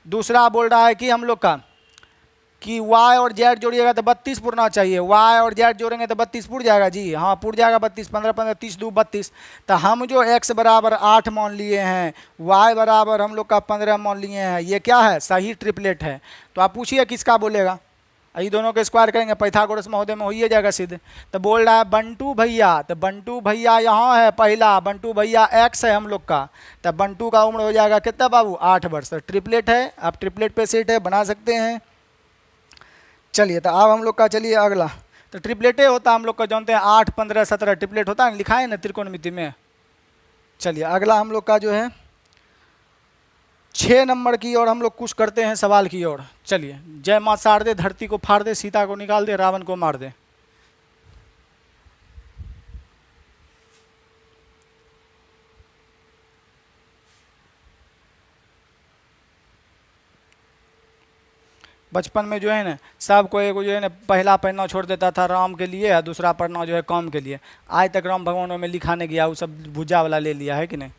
दूसरा बोल रहा है कि हम लोग का कि y और z जोड़िएगा तो 32 पूरना चाहिए। y और z जोड़ेंगे तो 32 पूर जाएगा जी? हाँ पूर जाएगा 32। 15, 15, 30, 2, 32। तो हम जो x बराबर 8 मान लिए हैं, y बराबर हम लोग का 15 मान लिए हैं, ये क्या है? सही ट्रिपलेट है। तो आप पूछिए किसका बोलेगा? ये दोनों के स्क्वायर करेंगे, पाइथागोरस महोदय में हो ही जाएगा सिद्ध। तो बोल रहा है बंटू भैया, तो बंटू भैया यहाँ है पहला, बंटू भैया x है हम लोग का। तो बंटू का उम्र हो जाएगा कितना बाबू? 8 वर्ष। तो ट्रिपलेट है, आप ट्रिपलेट पे सेट है, बना सकते हैं। चलिए तो अब हम लोग का, चलिए अगला। तो ट्रिपलेटे होता है हम लोग का, जानते हैं 8, 15, 17 ट्रिपलेट होता है, लिखा है ना त्रिकोणमिति में। चलिए अगला हम लोग का जो है 6 नंबर की ओर हम लोग कुछ करते हैं, सवाल की ओर। चलिए, जय माँ शारदे, धरती को फाड़ दे, सीता को निकाल दे, रावण को मार दे। बचपन में जो है ना सबको एक जो है ना पहला पन्ना छोड़ देता था राम के लिए, और दूसरा पन्ना जो है काम के लिए। आज तक राम भगवानों में लिखा नहीं गया, वो सब भुजा वाला ले लिया है कि नहीं।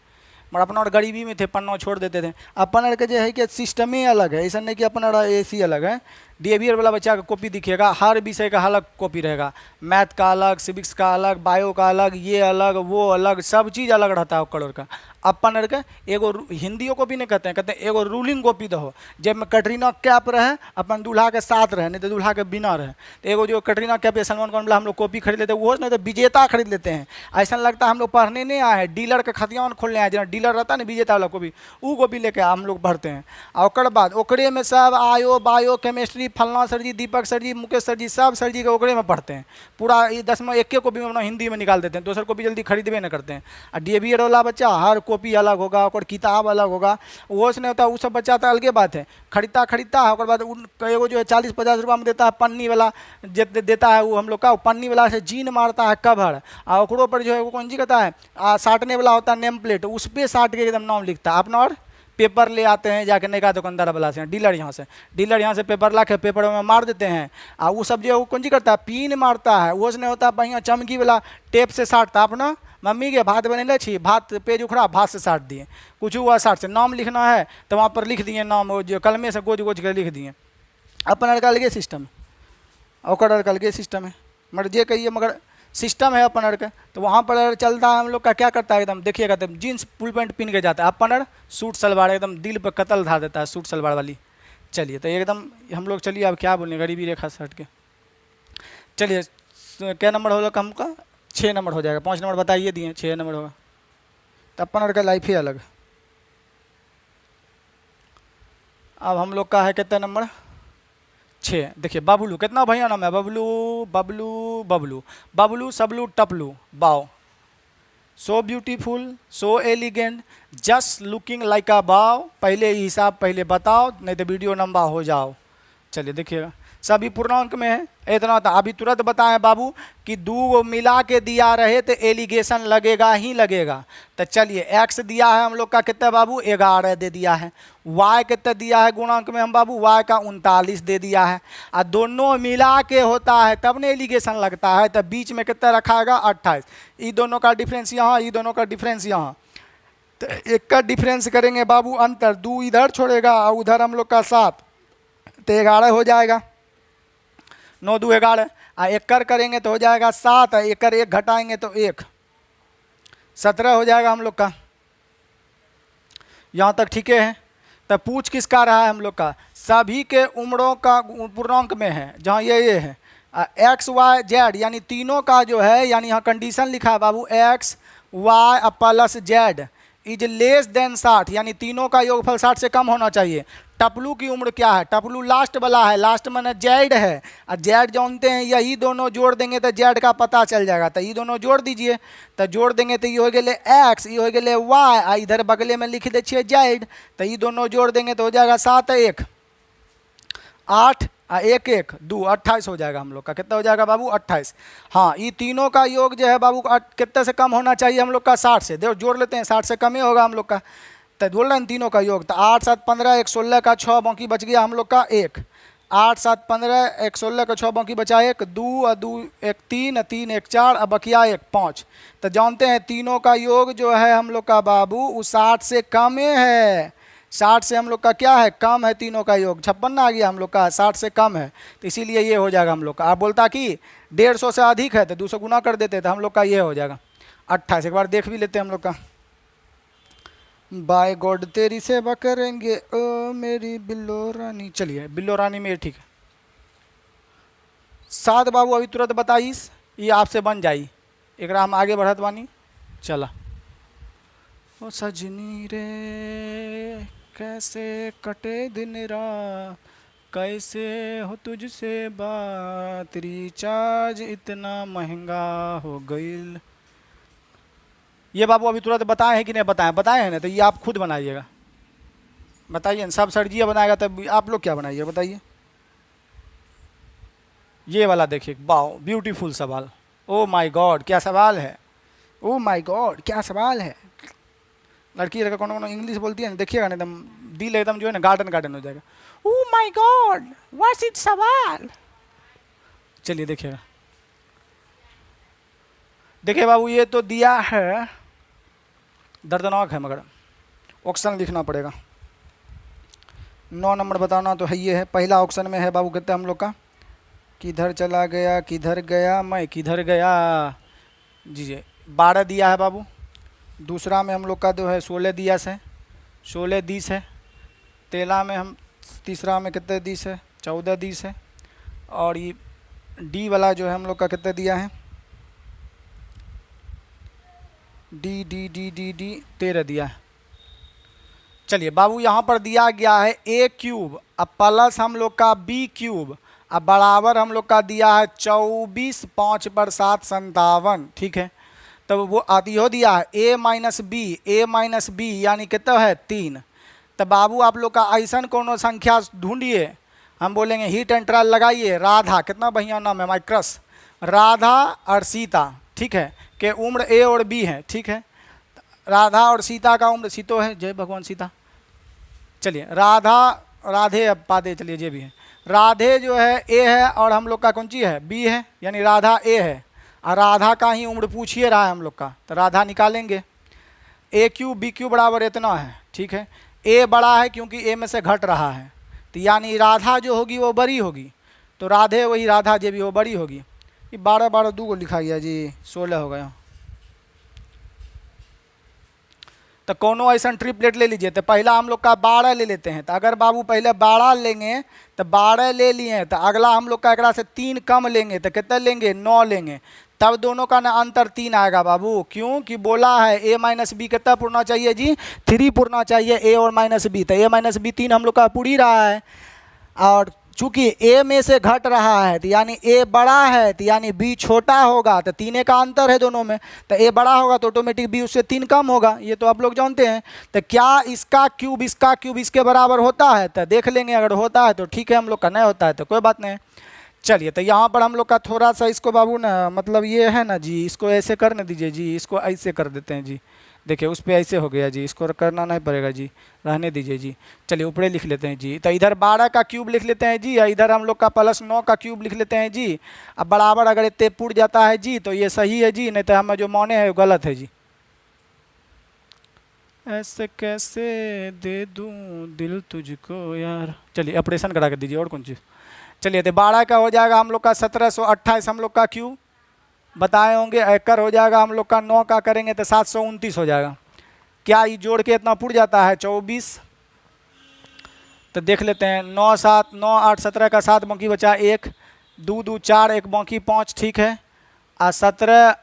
मगर अपना और गरीबी में थे, पन्ना छोड़ देते थे। अपन के जो है कि सिस्टम ही अलग है, ऐसा नहीं कि अपना एसी अलग है। डीएवीआर वाला बच्चा का कॉपी दिखिएगा, हर विषय का अलग कॉपी रहेगा। मैथ का अलग, सिविक्स का अलग, बायो का अलग, ये अलग वो अलग, सब चीज़ अलग रहता है कलर का। अपन के एगो हिंदियों को भी नहीं कहते हैं, कहते हैं एगो रूलिंग कॉपी दो, जब में कटरीना कैप रहे अपन दूल्हा के साथ रहे, नहीं तो दूल्हा के बिना रहे। तो एगो जो कटरीना कैप या सलमान खान वाला हम लोग कॉपी खरीद लेते हैं, वो नहीं तो विजेता खरीद लेते हैं। ऐसा लगता है हम लोग पढ़ने नहीं आए हैं, डीलर के खतियान खोलने आए, जहाँ डीलर रहता है ना विजेता वाला कॉपी, वो कॉपी लेके हम लोग भरते हैं। और ओकर बाद ओकरे में सब आयो बायो केमिस्ट्री, फलना सर जी, दीपक सर जी, मुकेश सर जी, सब सर जी के ओकरे में पढ़ते हैं। पूरा ये 10वां एक कॉपी में अपना हिंदी में निकाल देते हैं, दूसर कॉपी जल्दी खरीदबे नहीं करते हैं। और डीएवीआर वाला बच्चा हर कॉपी अलग होगा, और किताब अलग होगा, वो नहीं होता। वो सब बच्चा तो अलगे बात है, खरीदता है, और बाद उन एगो जो है 40-50 रुपया में देता है, पन्नी वाला देता है वो हम लोग का, पन्नी वाला से जीन मारता है कवर, और ओकरों पर जो है वो कौन सी कहता है साटने वाला होता है नेम प्लेट, उस पर साट के एकदम नाम लिखता है अपना। और पेपर ले आते हैं जाके नया दुकानदार वाला से, डीलर यहाँ से पेपर ला के पेपर में मार देते हैं। और वो सब जो है वो कौन सी करता है, पिन मारता है, वो नहीं होता बढ़िया चमकी वाला टेप से साटता अपना। मम्मी के भात बने छी, भात पेज उखड़ा, भात से साट दिए, कुछ हुआ साट से। नाम लिखना है तो वहाँ पर लिख दिए नाम, वो जो कलमे से गोज गोज के लिख दिए। अपन का अलगे सिस्टम है, और का अलगे सिस्टम है, मगर जे कहिए मगर सिस्टम है अपन का। तो वहाँ पर चलता है हम लोग का, क्या करता है एकदम देखिएगा, एकदम जीन्स फुल पैंट पहन के जाता है, अपन सूट सलवार एकदम दिल पर कतल धा देता है सूट सलवार वाली। चलिए तो एकदम हम लोग, चलिए अब क्या बोलें, गरीबी रेखा से हट के। चलिए क्या नंबर होगा हमका? 6 नंबर हो जाएगा, 5 नंबर बताइए दिए, 6 नंबर होगा। तो अपन का लाइफ ही अलग। अब हम लोग का है कितना नंबर? 6। देखिए बबलू, कितना भैया नाम है? बबलू बबलू बबलू बबलू सबलू टपलू बाव, so beautiful, so elegant, just looking like अ बाव। पहले ही हिसाब पहले बताओ, नहीं तो वीडियो लंबा हो जाओ। चलिए देखिएगा, सभी पूर्णांक में है इतना था। अभी तुरंत बताएं बाबू कि 2 मिला के दिया रहे तो एलिगेशन लगेगा ही लगेगा। तो चलिए x दिया है हम लोग का कितना बाबू? 11 दे दिया है। y कितना दिया है गुणांक में हम बाबू? y का 39 दे दिया है। और दोनों मिला के होता है तब ने एलिगेशन लगता है। तो बीच में कितना रखाएगा? 28। ये दोनों का डिफरेंस यहाँ, ये दोनों का डिफरेंस यहाँ। तो एक का डिफरेंस करेंगे बाबू अंतर, 2 इधर छोड़ेगा और उधर हम लोग का 7, तो 11 हो जाएगा। 9 2 11। एक कर करेंगे तो हो जाएगा 7, एक कर 1 घटाएंगे तो 1, 17 हो जाएगा हम लोग का। यहाँ तक ठीक है। तो पूछ किसका रहा है हम लोग का? सभी के उम्रों का पूर्णांक में है, जहाँ ये है। एक्स वाई जेड यानी तीनों का जो है, यानी यहाँ कंडीशन लिखा है बाबू, x y plus z is less than 60, यानी तीनों का योगफल 60 से कम होना चाहिए। टपलू की उम्र क्या है? टपलू लास्ट वाला है, लास्ट में जेड है, और जेड जानते हैं, यही दोनों जोड़ देंगे तो जेड का पता चल जाएगा। तो ये दोनों जोड़ दीजिए, तो जोड़ देंगे तो ये हो गए एक्स, ये हो गए वाई, आ इधर बगले में लिख दीजिए जेड, तो ये दोनों जोड़ देंगे तो हो जाएगा 7 1 8 1 1 2 28 हो जाएगा हम लोग का। कितना हो जाएगा बाबू? 28। हाँ, ये तीनों का योग जो है बाबू कितने से कम होना चाहिए हम लोग का? 60 से। देखो जोड़ लेते हैं, 60 से कम ही होगा हम लोग का। तो बोल रहे हैं तीनों का योग, तो 8 7 15 1 16 का 6, बाकी बच गया हम लोग का 1। 8 7 15 1 16 का 6, बाकी बचा 1, 2 2 1 3 3 1 4, अब बकिया 1 5। तो जानते हैं तीनों का योग जो है हम लोग का बाबू वो 60 से कम है। 60 से हम लोग का क्या है? कम है तीनों का योग। 56 आ गया हम लोग का, 60 से कम है, तो इसीलिए ये हो जाएगा हम लोग का। आप बोलता कि 150 से अधिक है तो 200 गुना कर देते, तो हम लोग का ये हो जाएगा 28। एक बार देख भी लेते हैं हम लोग का। बाय गॉड तेरी सेवा करेंगे ओ मेरी बिल्लो रानी। चलिए बिल्लो रानी में ठीक है। 7 बाबू अभी तुरंत बताइस, ये आपसे बन जाई। एक हम आगे बढ़त बानी। चला ओ सजनी रे कैसे कटे दिन रात, कैसे हो तुझसे बात, रिचार्ज इतना महंगा हो गईल। ये बाबू अभी तुरंत बताए हैं कि नहीं बताए? बताए हैं ना, तो ये आप खुद बनाइएगा। बताइए, सब सरजिया बनाएगा तब आप लोग क्या बनाइए बताइए। ये वाला देखिए, वाओ ब्यूटीफुल सवाल। ओ माय गॉड क्या सवाल है, ओ माय गॉड क्या सवाल है। लड़की लड़का कौन कौन इंग्लिश बोलती है ना, देखिएगा ना एकदम दिल एकदम जो है ना गार्डन गार्डन हो जाएगा। Oh my God what's it सवाल। चलिए देखिएगा, देखिए बाबू ये तो दिया है, दर्दनाक है मगर ऑप्शन लिखना पड़ेगा। 9 नंबर बताना तो है, ये है पहला ऑप्शन में है बाबू, कहते हैं हम लोग का किधर चला गया, किधर गया मैं, किधर गया जी जी। 12 दिया है बाबू। दूसरा में हम लोग का जो है 16 दिया से, 16 10 है। 13 में हम, तीसरा में कितने 10 है? 14 10 है। और ये डी वाला जो है हम लोग का कितने दिया है? D D D D D 13 दिया है। चलिए बाबू यहाँ पर दिया गया है ए क्यूब, अब प्लस हम लोग का बी क्यूब, अब बराबर हम लोग का दिया है 24 5 पर 7 57। ठीक है, तब वो आती हो दिया है ए माइनस बी यानी कितना है 3। तब बाबू आप लोग का ऐसा कोनो संख्या ढूंढिए, हम बोलेंगे हिट एंड ट्रायल लगाइए। राधा, कितना बढ़िया नाम है, माई क्रश राधा और सीता, ठीक है, के उम्र ए और बी है। ठीक है, राधा और सीता का उम्र सीतो है, जय भगवान सीता। चलिए राधा राधे अब पादे, चलिए जे भी है, राधे जो है ए है और हम लोग का कौन सी है? बी है, यानी राधा ए है, और राधा का ही उम्र पूछिए रहा है हम लोग का, तो राधा निकालेंगे। ए क्यू बी क्यू बराबर इतना है। ठीक है, ए बड़ा है क्योंकि ए में से घट रहा है, तो यानी राधा जो होगी वो बड़ी होगी, तो राधे वही राधा जे भी वो बड़ी होगी। ये 12 12 2 को लिखा गया जी, 16 हो गया। तो कोनो ऐसा ट्रिपलेट ले लीजिए, तो पहला हम लोग का 12 ले लेते हैं। तो अगर बाबू पहले 12 लेंगे तो 12 ले लिए, तो अगला हम लोग का एकरा से 3 कम लेंगे तो कितना लेंगे? 9 लेंगे, तब दोनों का ना अंतर 3 आएगा बाबू। क्यों कि बोला है ए माइनस बी कितना पूर्णा चाहिए जी? 3 पूर्णा चाहिए, ए और माइनस बी, तो ए माइनस बी 3 हम लोग का पूरी रहा है। और चूंकि ए में से घट रहा है तो यानी ए बड़ा है, तो यानी बी छोटा होगा, तो 3 का अंतर है दोनों में, तो ए बड़ा होगा तो ऑटोमेटिक बी उससे 3 कम होगा, ये तो आप लोग जानते हैं। तो क्या इसका क्यूब इसके बराबर होता है? तो देख लेंगे, अगर होता है तो ठीक है, हम लोग का नहीं होता है तो कोई बात नहीं। चलिए, तो यहाँ पर हम लोग का थोड़ा सा इसको बाबू ना, मतलब ये है ना जी, इसको ऐसे करने दीजिए जी, इसको ऐसे कर देते हैं जी। देखिए उस पर ऐसे हो गया जी, इसको करना नहीं पड़ेगा जी, रहने दीजिए जी। चलिए ऊपरे लिख लेते हैं जी, तो इधर 12 का क्यूब लिख लेते हैं जी, इधर हम लोग का प्लस 9 का क्यूब लिख लेते हैं जी। अब बराबर अगर इतने पुट जाता है जी तो ये सही है जी, नहीं तो हमें जो माने है वो गलत है जी। ऐसे कैसे दे दूं दिल तुझको यार। चलिए ऑपरेशन करा कर दीजिए, और कौन चीज़। चलिए, तो 12 का हो जाएगा हम लोग का 1728 हम लोग का क्यूब बताए होंगे, एकड़ हो जाएगा हम लोग का 9 का करेंगे तो 729 हो जाएगा। क्या ये जोड़ के इतना पुट जाता है? 24। तो देख लेते हैं, 9 7 9 8 17 का 7 बाकी बचा 1, 2 2 4 1 बाकी 5, ठीक है। 17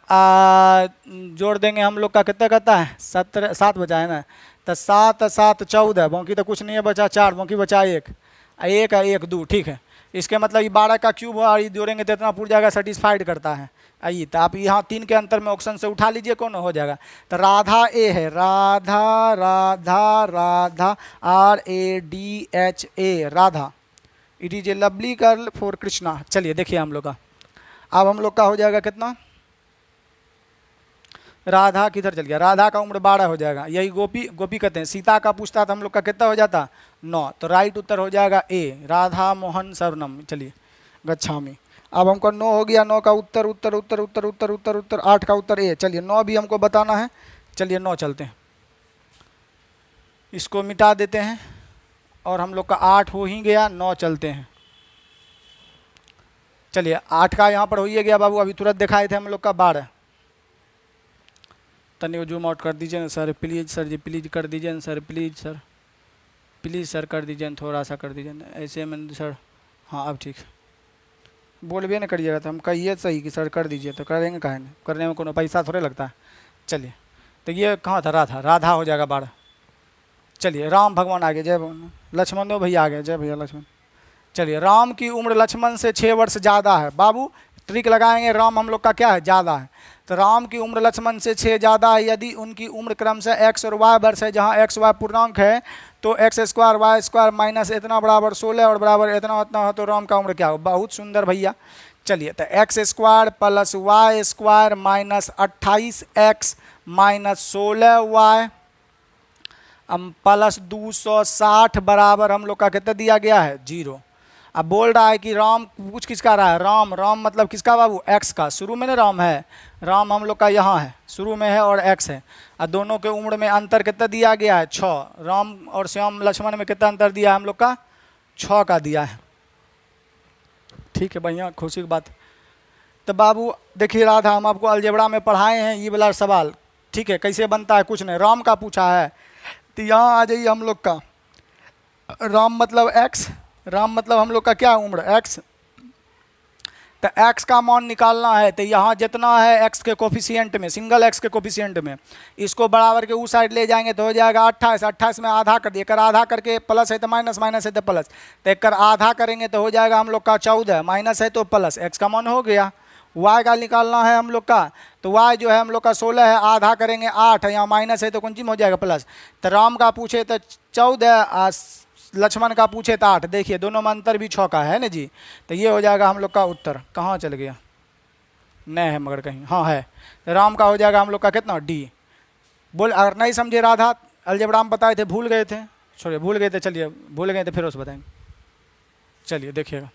जोड़ देंगे हम लोग का कितना कहता है 17, 7 बचा है ना, तो 7 7 14, बाकी तो कुछ नहीं है बचा 4, बाकी बचा 1 1 1 2, ठीक है। इसके मतलब ये 12 का क्यूब और ये जोड़ेंगे तो इतना पूरा जाएगा, सेटिस्फाइड करता है। आइए तो आप यहाँ 3 के अंतर में ऑप्शन से उठा लीजिए, कौन हो जाएगा। तो राधा ए है, Radha Radha Radha RADHA Radha. It is a lovely girl for Krishna. चलिए देखिए हम लोग का, अब हम लोग का हो जाएगा कितना, राधा किधर चल गया, राधा का उम्र 12 हो जाएगा। यही गोपी कहते हैं। सीता का पूछता था हम लोग का कितना हो जाता 9, तो राइट उत्तर हो जाएगा ए, राधा मोहन शरणम। चलिए गच्छामी। अब हमको 9 हो गया, 9 का उत्तर उत्तर उत्तर उत्तर उत्तर उत्तर उत्तर 8 का उत्तर ए। चलिए 9 भी हमको बताना है। चलिए 9 चलते हैं, इसको मिटा देते हैं और हम लोग का 8 हो ही गया, 9 चलते हैं। चलिए 8 का यहाँ पर हो ही गया बाबू, अभी तुरंत दिखाए थे हम लोग का 12। तनिक जूम आउट कर दीजिए ना sir please, sir ji please कर दीजिए ना सर, प्लीज़ सर कर दीजिए ना, थोड़ा सा कर दीजिए ना, ऐसे में सर। हाँ अब ठीक है, बोल भी ना करिएगा तो हम कहिए सही कि सर कर दीजिए, तो करेंगे काहे नहीं, करने में कोनो पैसा थोड़े लगता है। चलिए तो ये कहाँ था, राधा हो जाएगा 12। चलिए राम भगवान आगे, जय भगवान। लक्ष्मण भैया आगे, जय भैया लक्ष्मण। चलिए राम की उम्र लक्ष्मण से 6 वर्ष ज़्यादा है। बाबू ट्रिक लगाएंगे, राम हम लोग का क्या है, ज़्यादा है। तो राम की उम्र लक्ष्मण से 6 ज़्यादा है यदि उनकी उम्र क्रमशः x और y वर्ष है, जहाँ x y पूर्णांक है, तो x² y² माइनस इतना बराबर 16 और बराबर इतना उतना हो, तो राम का उम्र क्या हो। बहुत सुंदर भैया। चलिए तो x² plus y² minus 28x minus 16y plus 260 बराबर हम लोग का कितना दिया गया है 0। अब बोल रहा है कि राम पूछ किसका रहा है, राम मतलब किसका बाबू, x का। शुरू में ना राम है, राम हम लोग का यहाँ है, शुरू में है और x है। और दोनों के उम्र में अंतर कितना दिया गया है 6। राम और श्याम लक्ष्मण में कितना अंतर दिया है हम लोग का 6 का दिया है। ठीक है भैया, खुशी की बात। तो बाबू देखिए राधा, हम आपको अलजेब्रा में पढ़ाए हैं ये वाला सवाल, ठीक है, कैसे बनता है कुछ नहीं, राम का पूछा है। तो यहाँ आ जाइए हम लोग का, राम मतलब x, राम मतलब हम लोग का क्या उम्र x। तो x का मान निकालना है, तो यहाँ जितना है x के कोफिशिएंट में, सिंगल x के कोफिशिएंट में, इसको बराबर के उस साइड ले जाएंगे तो हो जाएगा 28। 28 में आधा कर दिए, कर आधा करके प्लस है तो माइनस, माइनस है तो प्लस, तो एक कर आधा करेंगे तो हो जाएगा हम लोग का 14, माइनस है तो प्लस, x का मान हो गया। y का निकालना है हम लोग का, तो y जो है हम लोग का 16 है, आधा करेंगे 8 है, यहाँ माइनस है तो कौन चीज हो जाएगा प्लस। तो राम का पूछे तो 14, लक्ष्मण का पूछे तो 8। देखिए दोनों में अंतर भी 6 का है ना जी, तो ये हो जाएगा हम लोग का उत्तर। कहाँ चल गया, नहीं है मगर कहीं, हाँ है। तो राम का हो जाएगा हम लोग का कितना D। बोल अगर नहीं समझे राधा, अलजेब्रा में बताए थे, भूल गए थे, छोड़िए भूल गए थे, चलिए भूल गए थे फिर उस बताएंगे। चलिए देखिएगा,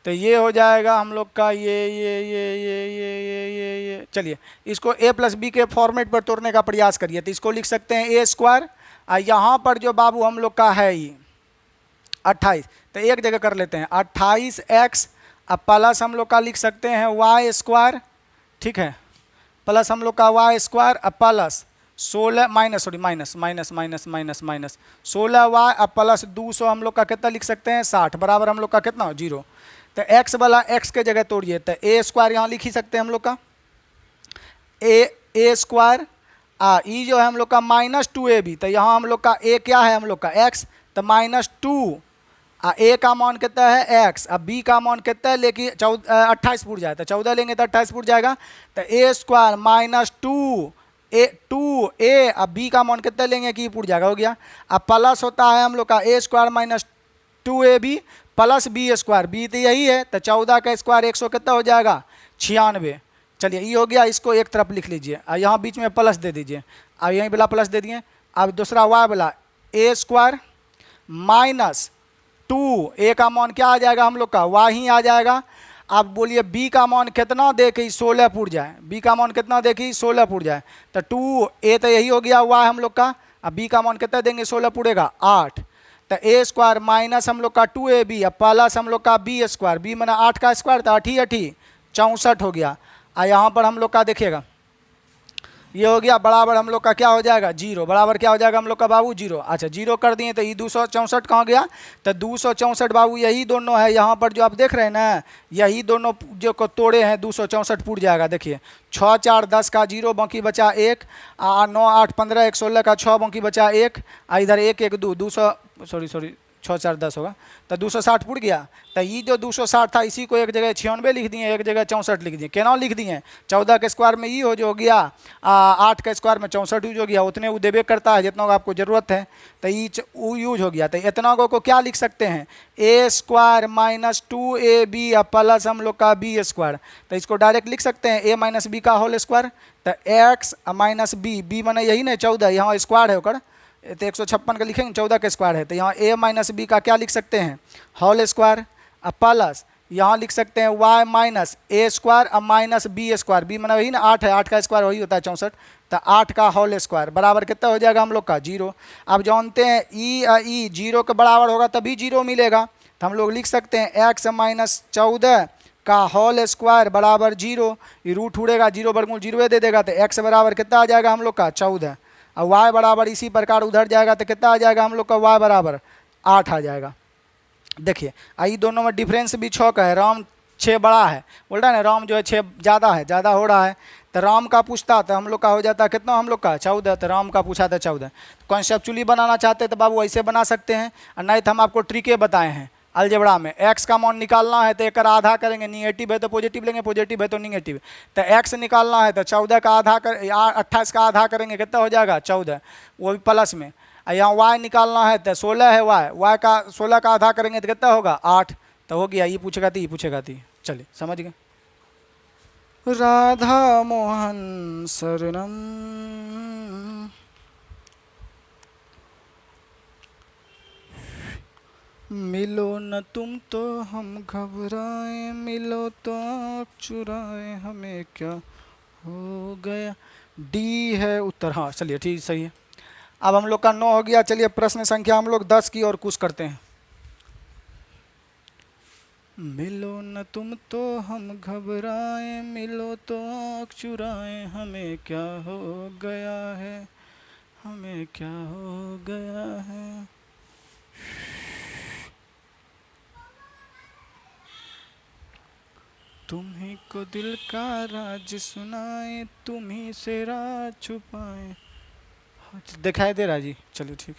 तो ये हो जाएगा हम लोग का ये। चलिए इसको a+b के फॉर्मेट पर तोड़ने का प्रयास करिए। तो इसको लिख सकते हैं a², और यहाँ पर जो बाबू हम लोग का है ये 28, तो एक जगह कर लेते हैं 28x, अब प्लस हम लोग का लिख सकते हैं y², ठीक है, प्लस हम लोग का y², अब प्लस 16 माइनस 16y, अब प्लस 200 हम लोग का कितना लिख सकते हैं 60 बराबर हम लोग का कितना 0। तो x वाला x के जगह तोड़िए, तो a² यहाँ लिख ही सकते हैं हम लोग का a², ई जो है हम लोग का -2ab, तो यहाँ हम लोग का a क्या है हम लोग का x, तो -2, a का मान कितना है x, अब b का मान कितना है, लेकिन 28 फुट जाए, तो 14 लेंगे तो 28 फुट जाएगा। तो a² -2a, अब b का मान कितना लेंगे कि फुट जाएगा, हो गया। अब प्लस होता है हम लोग का a² -2ab plus b², b तो यही है, तो 14 का स्क्वायर 100 कितना हो जाएगा 96। चलिए ये हो गया, इसको एक तरफ लिख लीजिए और यहाँ बीच में प्लस दे दीजिए, अब यहीं वाला प्लस दे दिए। अब दूसरा y वाला a² -2, a का मान क्या आ जाएगा हम लोग का y ही आ जाएगा। अब बोलिए b का मान कितना दे कि 16 फुट जाए, b का मान कितना दे कि 16 फुट जाए, तो 2a तो यही हो गया y हम लोग का, अब b का मान कितना देंगे 16 फुटेगा 8, तो a² माइनस हम लोग का 2ab, अब प्लस हम लोग का b², b माना 8 का स्क्वायर, तो 8 64 हो गया। और यहाँ पर हम लोग का देखिएगा ये हो गया बराबर हम लोग का क्या हो जाएगा 0, बराबर क्या हो जाएगा हम लोग का बाबू 0। अच्छा 0 कर दिए तो ये 264 कहाँ गया, तो 264 बाबू यही दोनों है, यहाँ पर जो आप देख रहे हैं ना, यही दोनों जो को तोड़े हैं 264 पूर जाएगा। देखिए 6 4 10 का 0 बाकी बचा 1, 9 8 15 1 16 का 6 बाकी बचा 1, इधर 1 1 2 200 सॉरी 6 4 10 होगा, तो 260 पुट गया। तो ये जो 260 था इसी को एक जगह 96 लिख दिए, एक जगह 64 लिख दिए। केना लिख दिए, 14 के स्क्वायर में ये हो जो हो गया, 8 के स्क्वायर में 64 यूज हो गया, उतने वो देवे करता है जितना आपको ज़रूरत है, तो ये यूज हो गया। तो इतना को क्या लिख सकते हैं, ए स्क्वायर माइनस 2ab प्लस हम लोग का बी स्क्वायर। तो इसको डायरेक्ट लिख सकते हैं a माइनस बी का होल स्क्वायर, तो x माइनस बी माने यही ना 14, यहाँ स्क्वायर है होकर, तो 156 का लिखेंगे 14 का स्क्वायर है, तो यहाँ a माइनस बी का क्या लिख सकते हैं होल स्क्वायर, प्लस यहाँ लिख सकते हैं y minus a square minus b square, b माना वही ना 8 है, 8 का स्क्वायर वही होता है 64, तो 8 का होल स्क्वायर बराबर कितना हो जाएगा हम लोग का 0। अब जानते हैं ई 0 के बराबर होगा तभी 0 मिलेगा, तो हम लोग लिख सकते हैं x माइनस 14 का होल स्क्वायर बराबर 0, ये रूट उड़ेगा 0 वर्गमूल 0 दे देगा, तो x बराबर कितना आ जाएगा हम लोग का 14, और y बराबर इसी प्रकार उधर जाएगा तो कितना आ जाएगा हम लोग का y बराबर 8 आ जाएगा। देखिए आई दोनों में डिफरेंस भी 6 का है, राम 6 बड़ा है, बोल रहा है ना राम जो है 6 ज़्यादा है, ज़्यादा हो रहा है, तो राम का पूछता तो हम लोग का हो जाता कितना हम लोग का 14, तो राम का पूछा था 14। कॉन्सेप्चुअली बनाना चाहते तो बाबू ऐसे बना सकते हैं, और नहीं तो हम आपको ट्रिके बताए हैं अलजेब्रा में, x का मान निकालना है तो एक आधा करेंगे, निगेटिव है तो पॉजिटिव लेंगे, पॉजिटिव है तो निगेटिव, तो x निकालना है तो 14 का आधा कर 28 का आधा करेंगे कितना हो जाएगा 14, वो भी प्लस में। यहाँ y निकालना है तो 16 है y का 16 का आधा करेंगे तो कितना होगा 8, तो हो गया, ये पूछेगा थी ये पूछेगा थी। चलिए समझ गए। राधा मोहन शरणम मिलो न तुम तो हम घबराए, मिलो तो आप चुराए, हमें क्या हो गया, डी है उत्तर। हाँ चलिए ठीक सही है। अब हम लोग का 9 हो गया। चलिए प्रश्न संख्या हम लोग 10 की और कुछ करते हैं। मिलो न तुम तो हम घबराए, मिलो तो आँख चुराए, हमें क्या हो गया है, हमें क्या हो गया है। तुम्ही को दिल का राज सुनाए, तुम्ही से राज छुपाए। दिखाई दे रहा जी, चलिए ठीक।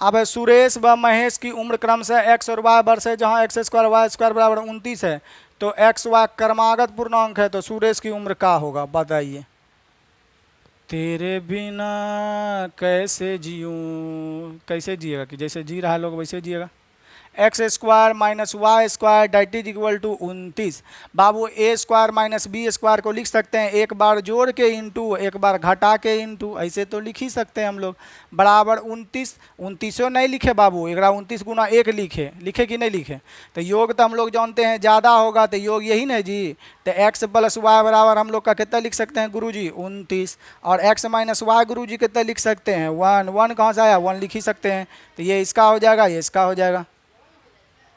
अब सुरेश व महेश की उम्र क्रमशः x और y वर्ष है, जहाँ x स्क्वायर वाई स्क्वायर बराबर 29 है, तो x y क्रमागत पूर्णांक है, तो सुरेश की उम्र क्या होगा बताइए। तेरे बिना कैसे जीऊँ, कैसे जिएगा कि जैसे जी रहा है लोग वैसे जिएगा। X square minus y square that is equal to 29। बाबू a square minus b square को लिख सकते हैं एक बार जोड़ के इंटू एक बार घटा के इंटू, ऐसे तो लिख ही सकते हैं हम लोग, बराबर 29। 29 नहीं लिखे बाबू, एक 29 गुना 1 लिखे, लिखे कि नहीं लिखे। तो योग तो हम लोग जानते हैं ज़्यादा होगा, तो योग यही नहीं जी, तो एक्स प्लस वाई बराबर हम लोग का कितना लिख सकते हैं गुरु जी 29, और एक्स माइनस वाई गुरु जी कितना लिख सकते हैं 1। 1 कहाँ से आया 1 लिख ही सकते हैं, तो ये इसका हो जाएगा ये इसका हो जाएगा।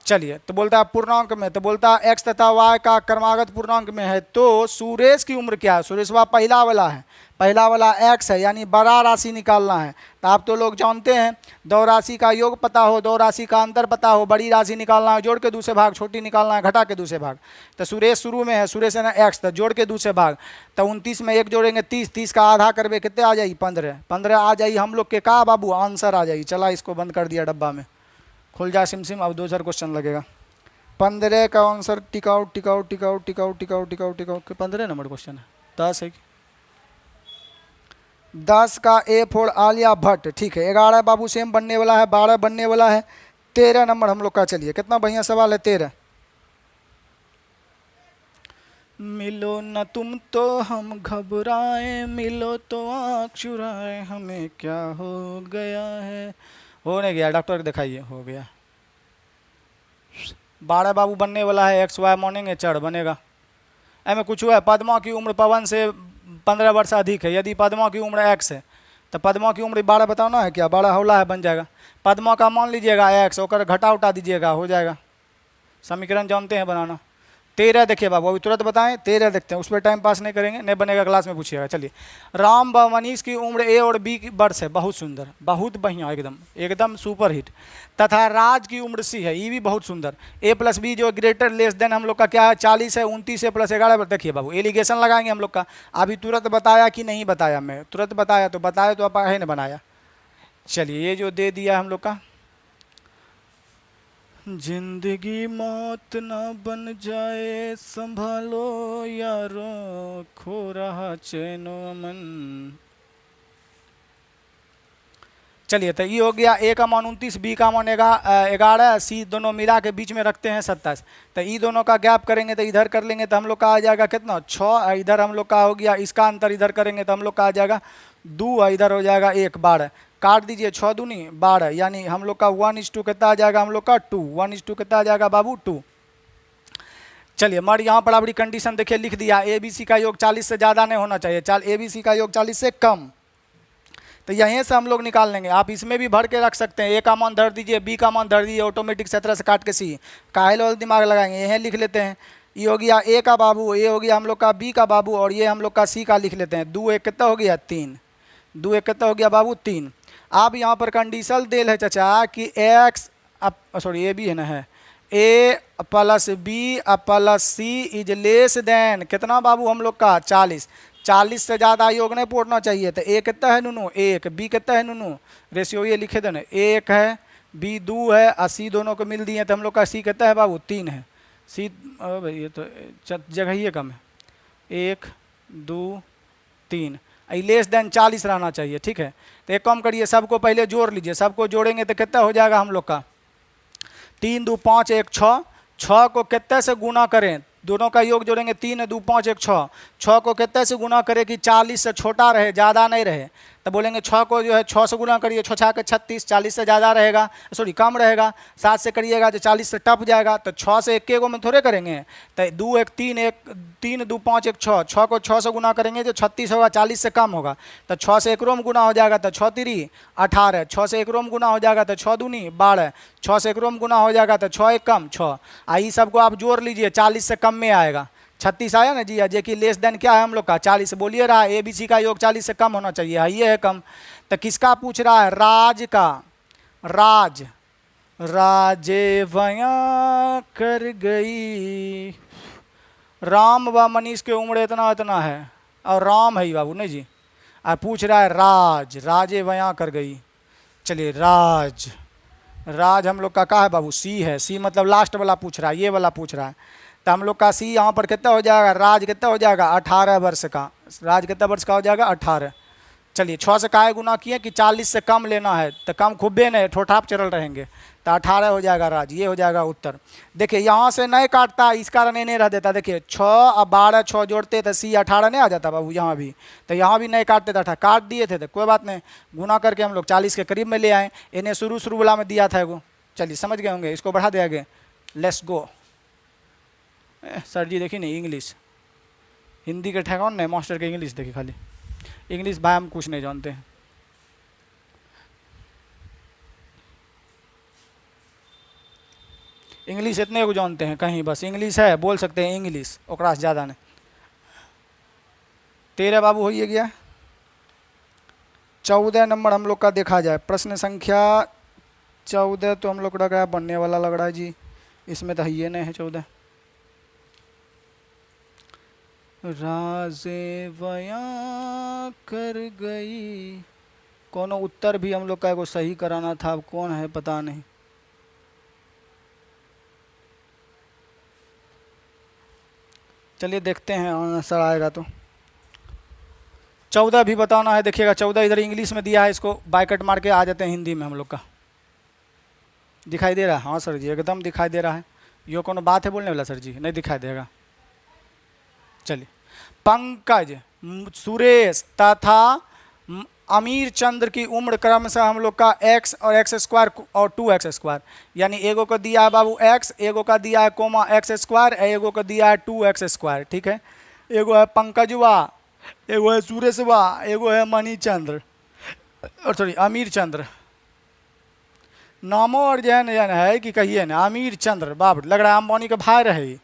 चलिए तो बोलता है पूर्णांक में, तो बोलता है x तथा y का क्रमागत पूर्णांक में है, तो सुरेश की उम्र क्या है। सुरेश वा पहला वाला है, पहला वाला x है, यानी बड़ा राशि निकालना है। तो आप तो लोग जानते हैं दो राशि का योग पता हो, दो राशि का अंतर पता हो, बड़ी राशि निकालना है जोड़ के दूसरे भाग, छोटी निकालना है घटा के दूसरे भाग। तो सुरेश शुरू में है, सुरेश है ना x, तो जोड़ के दूसरे भाग, तो 29 में 1 जोड़ेंगे 30, 30 का आधा करवे कितने आ जाएगी 15, 15 आ जाएगी हम लोग के का बाबू आंसर आ जाएगी। चला इसको बंद कर दिया डब्बा में, खुल जा सिम, अब 2 क्वेश्चन लगेगा। 15 का आंसर टिकाऊ टिकाऊ टिकाऊ टिकाऊ टिकाऊ टिकाऊ टिकाऊ 15 नंबर क्वेश्चन है। 10 है, 10 का ए फोर आलिया भट्ट, ठीक है। 11 बाबू सेम बनने वाला है, 12 बनने वाला है, 13 नंबर हम लोग का। चलिए कितना बढ़िया सवाल है 13। मिलो न तुम तो हम घबराए, मिलो तो आँख चुराए, हमें क्या हो गया है। हो नहीं गया, डॉक्टर दिखाइए, हो गया। 12 बाबू बनने वाला है, एक्स वाई मानेंगे चढ़ बनेगा। में कुछ हुआ है, पद्मा की उम्र पवन से 15 वर्ष अधिक है, यदि पद्मा की उम्र एक्स है तो पद्मा की उम्र 12 बताना है क्या, 12 हौला है बन जाएगा। पद्मा का मान लीजिएगा एक्स, और घटा उठा दीजिएगा हो जाएगा। समीकरण जानते हैं बनाना, 13 देखिए बाबू, अभी तुरंत बताएं, 13 देखते हैं, उस पर टाइम पास नहीं करेंगे, नहीं बनेगा क्लास में पूछिएगा। चलिए, राम व मनीष की उम्र ए और बी की वर्ष है, बहुत सुंदर, बहुत बढ़िया, एकदम एकदम सुपर हिट। तथा राज की उम्र सी है, ये भी बहुत सुंदर। ए प्लस बी जो ग्रेटर लेस देन हम लोग का क्या है, 40 है, 29 है प्लस 11। देखिए बाबू, एलिगेशन लगाएंगे हम लोग का। अभी तुरंत बताया कि नहीं बताया, मैं तुरंत बताया तो बताया, तो आप है ना बनाया। चलिए, ये जो दे दिया हम लोग का, जिंदगी मौत ना बन जाए, संभालो यारो, खो रहा चैनो अमन। चलिए, तो ये हो गया, ए का मान 29, बी का मान 11, सी दोनों मिला के बीच में रखते हैं 27। तो ये दोनों का गैप करेंगे तो इधर कर लेंगे तो हम लोग का आ जाएगा कितना, 6। इधर हम लोग का हो गया, इसका अंतर इधर करेंगे तो हम लोग का आ जाएगा 2, इधर हो जाएगा 1, 12। काट दीजिए, 6 दूनी 12, यानी हम लोग का 1:2 कितना आ जाएगा, हम लोग का 2, 1:2 कितना आ जाएगा बाबू, 2। चलिए, मर यहाँ पर अपनी कंडीशन देखिए लिख दिया, ए बी सी का योग 40 से ज़्यादा नहीं होना चाहिए, ए बी सी का योग 40 से कम। तो यहीं से हम लोग निकाल लेंगे। आप इसमें भी भर के रख सकते हैं, ए का मान धर दीजिए, बी का मान धर दीजिए, ऑटोमेटिक 17 से काट के सी, काहे वाला दिमाग लगाएंगे, यहीं लिख लेते हैं। ये हो गया ए का बाबू, ये हो गया हम लोग का बी का बाबू, और ये हम लोग का सी का लिख लेते हैं। 2 1 कितना हो गया, 3, 2 1 कितना हो गया बाबू, 3। अब यहाँ पर कंडीशन देल है चाचा कि एक्स, सॉरी ए बी है ना, है a plus b plus c is less than कितना बाबू, हम लोग का 40। 40 से ज़्यादा योग नहीं पूछना चाहिए। तो ए कितना है नूनू, 1, बी कितना है नूनू, रेशियो ये लिखे देना, 1 है, बी 2 है, और सी दोनों को मिल दिए तो हम लोग का सी कितना है बाबू, 3 है। सी भाई ये तो जगह ही कम है, 1 2 3, लेस देन 40 रहना चाहिए, ठीक है। तो एक काम करिए, सबको पहले जोड़ लीजिए, सबको जोड़ेंगे तो कितना हो जाएगा हम लोग का, 3 2 5 1 6, 6 को कितने से गुना करें, दोनों का योग जोड़ेंगे, 3 2 5 1 6, 6 को कितने से गुना करें कि 40 से छोटा रहे, ज़्यादा नहीं रहे। तो बोलेंगे 6 को जो है 6 से गुना करिए, 6 के 36, 40 से ज़्यादा रहेगा, सॉरी कम रहेगा। 7 से करिएगा तो 40 से टप जाएगा, तो 6 से एक को में थोड़े करेंगे। तो 2 1 3 1 3 2 5 1 6, 6 को 6 से गुना करेंगे तो 36 होगा, 40 से कम होगा। तो 6 से 1 रोम गुना हो जाएगा तो 6 3 18, 6 से 1 रोम गुना हो जाएगा तो 6 दूनी 12, 6 से 1 रोम गुना हो जाएगा तो 6 1 कम 6। आई सबको आप जोड़ लीजिए, 40 से कम में आएगा, 36 आया ना जी, जे कि लेस देन क्या है हम लोग का 40। बोलिए रहा, ए बी सी का योग 40 से कम होना चाहिए, ये है कम। तो किसका पूछ रहा है, राज का। राज, राजे वया कर गई, राम व मनीष के उम्र इतना इतना है, और राम है बाबू नहीं जी, और पूछ रहा है राज, राजे वया कर गई। चलिए, राज, राज हम लोग का है बाबू, सी है, सी मतलब लास्ट वाला पूछ रहा है, ये वाला पूछ रहा है। तो हम लोग का सी यहाँ पर कितना हो जाएगा, राज कितना हो जाएगा, 18 वर्ष का। राज कितना वर्ष का हो जाएगा, 18। चलिए, 6 से काहे गुना किए कि 40 से कम लेना है, तो कम खूबे नहीं, ठोठाप चल रहेंगे, तो 18 हो जाएगा राज, ये हो जाएगा उत्तर। देखिए, यहाँ से नहीं काटता, इस कारण नहीं रह देता। देखिए 6 और 12, 6 जोड़ते तो सी 18 नहीं आ जाता बाबू, यहाँ भी तो यहाँ भी नहीं काटते था, काट दिए थे तो कोई बात नहीं, गुना करके हम लोग 40 के करीब में ले आए। इन्हें शुरू वाला में दिया था एगो, चलिए समझ गए होंगे, इसको बढ़ा दिया गया। Let's go. सर जी देखिए नहीं, इंग्लिश हिंदी के ठेकान नहीं, मास्टर के इंग्लिश देखिए, खाली इंग्लिश भाई हम कुछ नहीं जानते हैं। इंग्लिश इतने को जानते हैं, कहीं बस इंग्लिश है, बोल सकते हैं इंग्लिश, ओकरा से ज़्यादा नहीं। 13 बाबू हो गया। 14 नंबर हम लोग का देखा जाए, प्रश्न संख्या 14 तो हम लोग का बनने वाला लग रहा है जी, इसमें तो है ये नहीं है 14। राजे वया कर गई, कोनो उत्तर भी हम लोग का को सही कराना था, अब कौन है पता नहीं। चलिए देखते हैं आंसर आएगा तो। 14 भी बताना है, देखिएगा 14 इधर इंग्लिश में दिया है, इसको बाइकट मार के आ जाते हैं हिंदी में हम लोग का। दिखाई दे रहा है? हाँ सर जी एकदम दिखाई दे रहा है। यो कोनो बात है बोलने वाला सर जी? नहीं दिखाई देगा। चलिए, पंकज, सुरेश तथा अमीर चंद्र की उम्र क्रम से हम लोग का x और x² और 2x², यानी एगो को दिया है बाबू x, एगो का दिया है कोमा x², एगो को दिया है 2x²। ठीक है, एगो है पंकजवा, एगो है सुरेशवा, एगो है मणिचंद्र और सॉरी अमीर चंद्र। नामो और जैन है कि कहिए ना, अमीर चंद्र, बाप लग रहा है अंबानी का भाई रहे।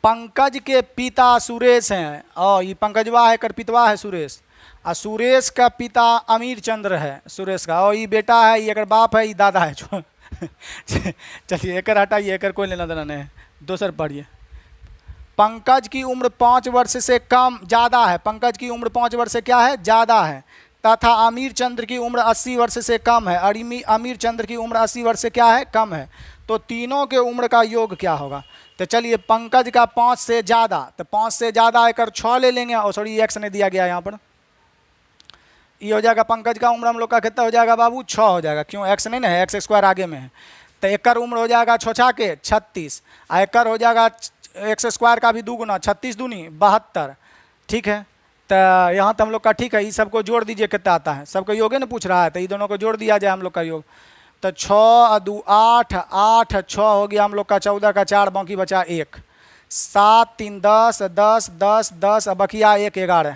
पंकज के पिता सुरेश हैं, और ये पंकजवा है, कर पितवा है सुरेश, और सुरेश का पिता अमीर चंद्र है सुरेश का, और ये बेटा है, ये अगर बाप है, ये दादा है जो चलिए एक हटाइए, एक कोई लेना देना नहीं है, दूसर पढ़िए। पंकज की उम्र 5 वर्ष से कम ज़्यादा है, पंकज की उम्र 5 वर्ष से क्या है, ज़्यादा है, तथा अमीर चंद्र की उम्र 80 वर्ष से कम है, और अमीर चंद्र की उम्र 80 वर्ष से क्या है, कम है। तो तीनों के उम्र का योग क्या होगा? तो चलिए पंकज का 5 से ज़्यादा, तो 5 से ज़्यादा एक 6 ले लेंगे, और सॉरी एक्स ने दिया गया यहाँ पर, ये हो जाएगा पंकज का उम्र हम लोग का कितना हो जाएगा बाबू, 6 हो जाएगा, क्यों एक्स नहीं ना है, एक्स स्क्वायर आगे में है, तो एक उम्र हो जाएगा 6 के 36, और एक हो जाएगा एक्स स्क्वायर का भी 2 गुना, 36 दूनी 72, ठीक है। तो यहाँ तो हम लोग का ठीक है, ये सबको जोड़ दीजिए कितना आता है, सबका योग है ना पूछ रहा है, तो ये दोनों को जोड़ दिया जाए हम लोग का योग, तो 6 2 8 8 6 हो गया हम लोग का, 14 का 4 बाकी बचा 1, 7 3 10 10 10 10, अब बकिया 1 11,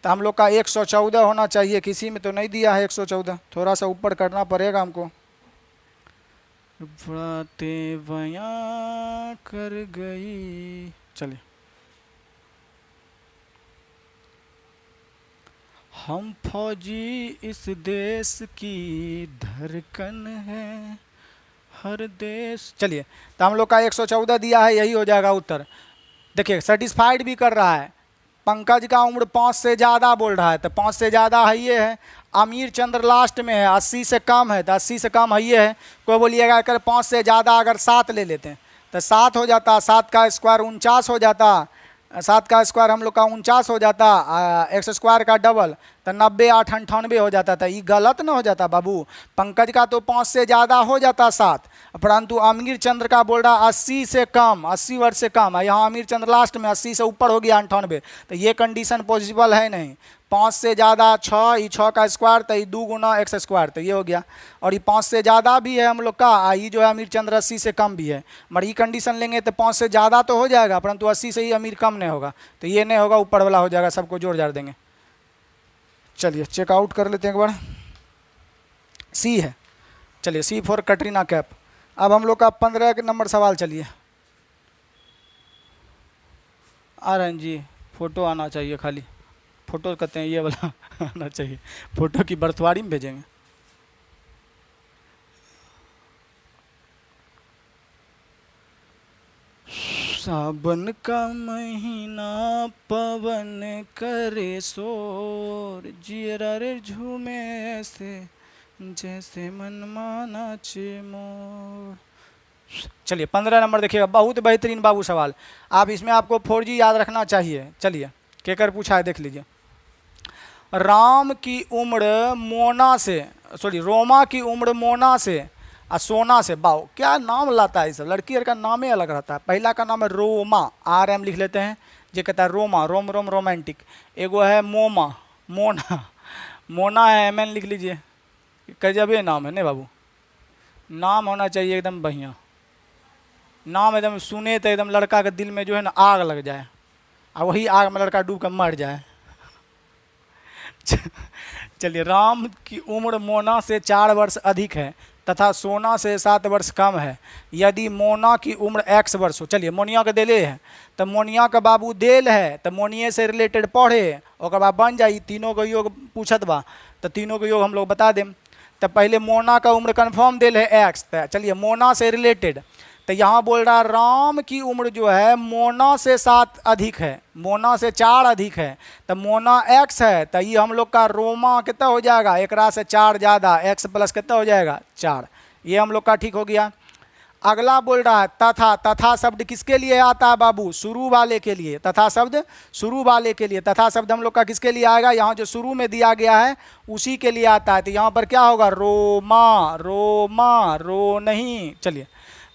तो हम लोग का 114 होना चाहिए, किसी में तो नहीं दिया है 114, थोड़ा सा ऊपर करना पड़ेगा हमको, बातें बयां कर गई। चलिए, हम फौजी इस देश की धड़कन है, हर देश, चलिए तो हम लोग का 114 दिया है, यही हो जाएगा उत्तर। देखिए सेटिस्फाइड भी कर रहा है, पंकज का उम्र 5 से ज़्यादा बोल रहा है, तो 5 से ज़्यादा है ये है, अमीर चंद्र लास्ट में है, 80 से कम है, तो 80 से कम है ये है, कोई बोलिएगा अगर 5 से ज़्यादा अगर 7 ले लेते हैं तो 7 हो जाता, 7 का स्क्वायर 49 हो जाता, 7 का स्क्वायर हम लोग का 49 हो जाता, एक्स स्क्वायर का डबल तो 90 8 98 हो जाता था, ये गलत ना हो जाता बाबू, पंकज का तो 5 से ज़्यादा हो जाता 7, परंतु अमीर चंद्र का बोल रहा 80 से कम, 80 वर्ष से कम है, यहाँ अमीर चंद्र लास्ट में 80 से ऊपर हो गया 98, तो ये कंडीशन पॉसिबल है नहीं। 5 से ज़्यादा 6, ये 6 का स्क्वायर तो ये 2 गुना एक्स स्क्वायर, तो ये हो गया, और ये 5 से ज़्यादा भी है हम लोग का, ये जो है अमीर चंद्र 80 से कम भी है, मगर ये कंडीशन लेंगे तो 5 से ज़्यादा तो हो जाएगा, परंतु 80 से ही अमीर कम नहीं होगा, तो ये नहीं होगा, ऊपर वाला हो जाएगा, सबको जोड़ जाड़ देंगे। चलिए चेकआउट कर लेते हैं एक बार, सी है, चलिए सी फॉर कटरीना कैफ। अब हम लोग का 15 नंबर सवाल, चलिए आर्यन जी फोटो आना चाहिए, खाली फोटो कहते हैं ये वाला आना चाहिए, फोटो की बर्थवारी में भेजेंगे। सावन का महीना पवन करे शोर, जियरा रे झूमे से जैसे मन माना चे मोर। चलिए 15 नंबर देखिएगा, बहुत बेहतरीन बाबू सवाल, आप इसमें आपको 4G याद रखना चाहिए। चलिए केकर पूछा है देख लीजिए, राम की उम्र मोना से, सॉरी रोमा की उम्र मोना से और सोना से, बाओ क्या नाम लाता है, सब लड़की का नाम ही अलग रहता है। पहला का नाम है रोमा, RM लिख लेते हैं, जो कहता है रोमा, रोम रोम रोमांटिक। एगो है मोमा, मोना, मोना है MN लिख लीजिए, गजबे नाम है नहीं बाबू, नाम होना चाहिए एकदम बढ़िया, नाम एकदम सुने तो एकदम लड़का के दिल में जो है ना आग लग जाए, और वही आग में लड़का डूब कर मर जाए। चलिए, राम की उम्र मोना से 4 वर्ष अधिक है तथा सोना से 7 वर्ष कम है, यदि मोना की उम्र X वर्ष हो। चलिए मोनिया के देले है, तो मोनिया का बाबू देल है, तो मोनिये से रिलेटेड पढ़े, और बाद बन जाई, तीनों को योग पूछत बा, तो तीनों को योग हम लोग बता दें। तो पहले मोना का उम्र कन्फर्म देल है X, तो चलिए मोना से रिलेटेड, तो यहाँ बोल रहा राम की उम्र जो है मोना से 7 अधिक है, मोना से 4 अधिक है, तो मोना X है, तो ये हम लोग का रोमा कितना हो जाएगा, एकरा से 4 ज़्यादा, X प्लस कितना हो जाएगा 4, ये हम लोग का ठीक हो गया। अगला बोल रहा है तथा, तथा शब्द किसके लिए आता है बाबू, शुरू वाले के लिए, तथा शब्द शुरू वाले के लिए, तथा शब्द हम लोग का किसके लिए आएगा, यहाँ जो शुरू में दिया गया है उसी के लिए आता है, तो यहाँ पर क्या होगा, रोमा, रोमा रो नहीं, चलिए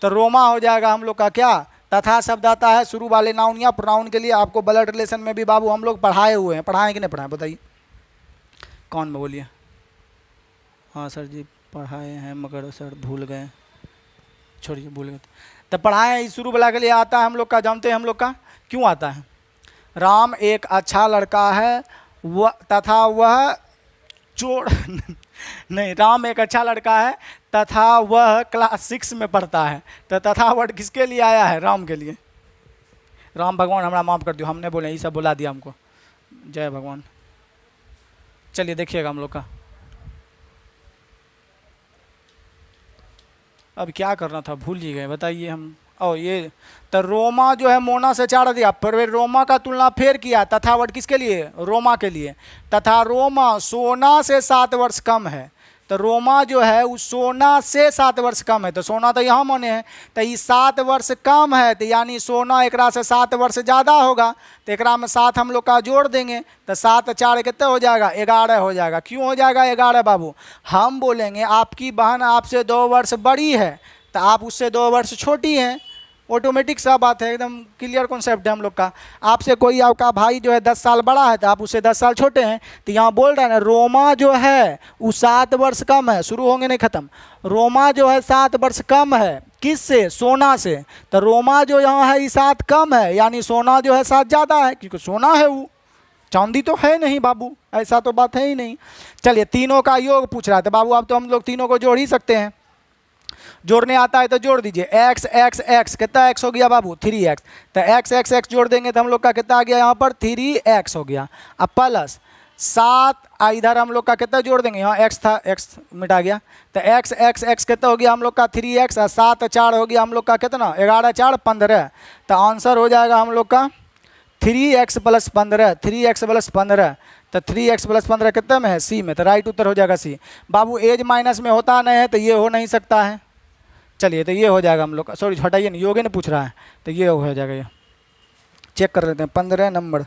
तो रोमा हो जाएगा हम लोग का क्या, तथा शब्द आता है शुरू वाले नाउन या प्रोनाउन के लिए। आपको ब्लड रिलेशन में भी बाबू हम लोग पढ़ाए हुए हैं, पढ़ाएं कि नहीं पढ़ाएं बताइए, कौन में बोलिए। हाँ सर जी पढ़ाए हैं, मगर सर भूल गए, छोड़िए भूल गए, तो पढ़ाएं, शुरू वाला के लिए आता है हम लोग का, जानते हैं हम लोग का क्यों आता है। राम एक अच्छा लड़का है, वह तथा वह चोर नहीं, राम एक अच्छा लड़का है तथा वह क्लास 6 में पढ़ता है, तो तथा वर्ड किसके लिए आया है, राम के लिए। राम भगवान हमारा माफ़ कर दियो, हमने बोले ये सब बुला दिया हमको। जय भगवान। चलिए देखिएगा हम लोग का अब क्या करना था, भूल ही गए, बताइए हम। ओ ये तो रोमा जो है मोना से 4 दिया, फिर रोमा का तुलना फिर किया, तथा वर्ड किसके लिए, रोमा के लिए। तथा रोमा सोना से 7 वर्ष कम है, तो रोमा जो है वो सोना से 7 वर्ष कम है, तो सोना तो यहाँ माने है, तो ये 7 वर्ष कम है, तो यानी सोना एकरा से 7 वर्ष ज़्यादा होगा, तो एकरा में 7 हम लोग का जोड़ देंगे, तो 7 4 कितने हो जाएगा, 11 हो जाएगा। क्यों हो जाएगा 11 बाबू, हम बोलेंगे आपकी बहन आपसे 2 वर्ष बड़ी है, तो आप उससे 2 वर्ष छोटी हैं, ऑटोमेटिक सा बात है, एकदम क्लियर कॉन्सेप्ट है हम लोग का। आपसे कोई आपका भाई जो है 10 साल बड़ा है, तो आप उससे 10 साल छोटे हैं, तो यहाँ बोल रहे हैं ना रोमा जो है वो 7 वर्ष कम है, शुरू होंगे नहीं ख़त्म, रोमा जो है 7 वर्ष कम है, किससे, सोना से, तो रोमा जो यहाँ है ये 7 कम है, यानी सोना जो है 7 ज़्यादा है, क्योंकि सोना है वो, चांदी तो है नहीं बाबू, ऐसा तो बात है ही नहीं। चलिए तीनों का योग पूछ रहा था बाबू, अब तो हम लोग तीनों को जोड़ ही सकते हैं, जोड़ने आता है तो जोड़ दीजिए। एक्स एक्स एक्स कितना एक्स हो गया बाबू, 3x, तो एक्स एक्स एक्स जोड़ देंगे तो हम लोग का कितना आ गया यहाँ पर 3x हो गया। अब प्लस 7 इधर हम लोग का कितना जोड़ देंगे, यहाँ x था, x मिटा गया, तो एक्स एक्स एक्स कितना हो गया हम लोग का 3x, और 7 4 हो गया हम लोग का कितना, 11 4 15, तो आंसर हो जाएगा हम लोग का 3x + 15, 3x + 15, तो 3x + 15 कितने में है, सी में, तो राइट उत्तर हो जाएगा सी। बाबू एज माइनस में होता नहीं है, तो ये हो नहीं सकता है। चलिए तो ये हो जाएगा हम लोग का, सॉरी हटाइए नहीं, योगे ने पूछ रहा है, तो ये हो जाएगा, ये चेक कर लेते हैं। 15 नंबर,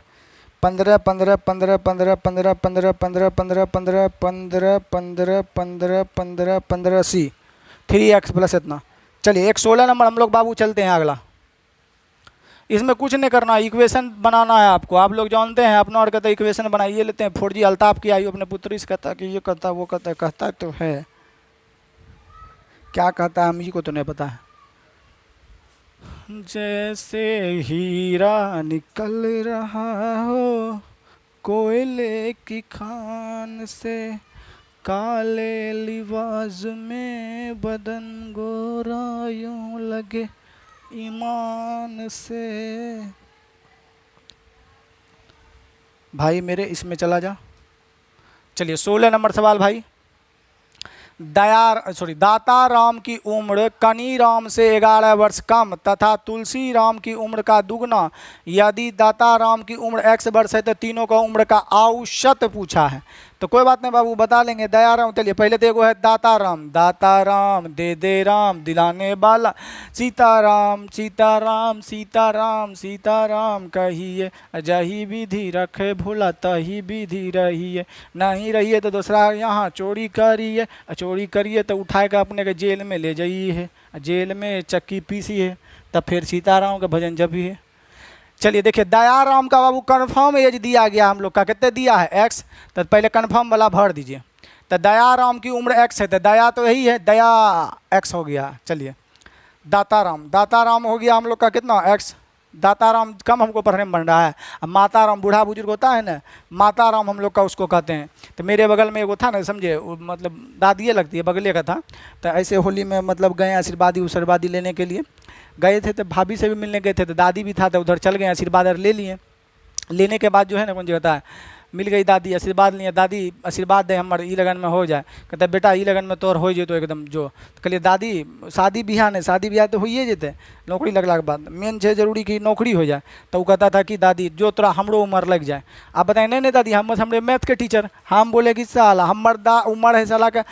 15 15 15 15 15 15 15 15 15 15 15 15 15 15 सी, 3x + इतना। चलिए एक 16 नंबर हम लोग बाबू चलते हैं अगला। इसमें कुछ नहीं करना, इक्वेशन बनाना है आपको, आप लोग जानते हैं अपना और कहते इक्वेशन बनाइए लेते हैं। 4G अल्ताफ की आयु अपने पुत्री से कहता कि ये कहता वो कहता, कहता तो है, क्या कहता है मुझे को तो नहीं पता है। जैसे हीरा निकल रहा हो कोयले की खान से, काले लिबास में बदन गोरा यूं लगे ईमान से। भाई मेरे इसमें चला जा। चलिए 16 नंबर सवाल भाई, दाता राम की उम्र कनी राम से 11 वर्ष कम तथा तुलसी राम की उम्र का दुगना, यदि दाता राम की उम्र x वर्ष है तो तीनों का उम्र का औसत पूछा है। तो कोई बात नहीं बाबू बता लेंगे। दया राम, चलिए पहले तो एगो है दाता राम दे राम दिलाने वाला, सीताराम सीताराम सीताराम सीताराम कहिए, जही विधि रखे भोला तही विधि रहिए, नहीं रहिए तो दूसरा यहाँ चोरी करिए तो उठाए का अपने के जेल में ले जाइए है, जेल में चक्की पीसी है, तब फिर सीताराम का भजन जब भी है। चलिए देखिए दयाराम का बाबू कन्फर्म एज दिया गया हम लोग का, कितने दिया है x, तो पहले कन्फर्म वाला भर दीजिए। तो दयाराम की उम्र x है, तो दया तो यही है, दया x हो गया। चलिए दाताराम हो गया हम लोग का कितना x, दाताराम कम हमको पढ़ने में बन रहा है। अब माताराम बूढ़ा बुजुर्ग होता है ना, माताराम हम लोग का उसको कहते हैं। तो मेरे बगल में एगो था ना, समझे, मतलब दादिये लगती है, बगले का था, तो ऐसे होली में मतलब गए आशीर्वादी लेने के लिए गए थे, तो भाभी से भी मिलने गए थे, तो दादी भी था, तो उधर चल गए आशीर्वाद ले लिए। लेने के बाद जो है ना कौन जी होता है, मिल गई दादी, आशीर्वाद लिए, दादी आशीर्वाद दे हमारे ई लगन में हो जाए, कहते बेटा ई लगन में तोर हो जेतो एकदम जो। तो कहलिए दादी शादी ब्याह तो होइए जेते, नौकरी लगला के बाद मेन है जरूरी कि नौकरी हो जाए। तो वो कहता था कि दादी जो तोरा हमरो उम्र लग जाए। आप बताएं नहीं दादी, हम हमरे मैथ के टीचर, हम बोले कि साला हमार उम्र है साला का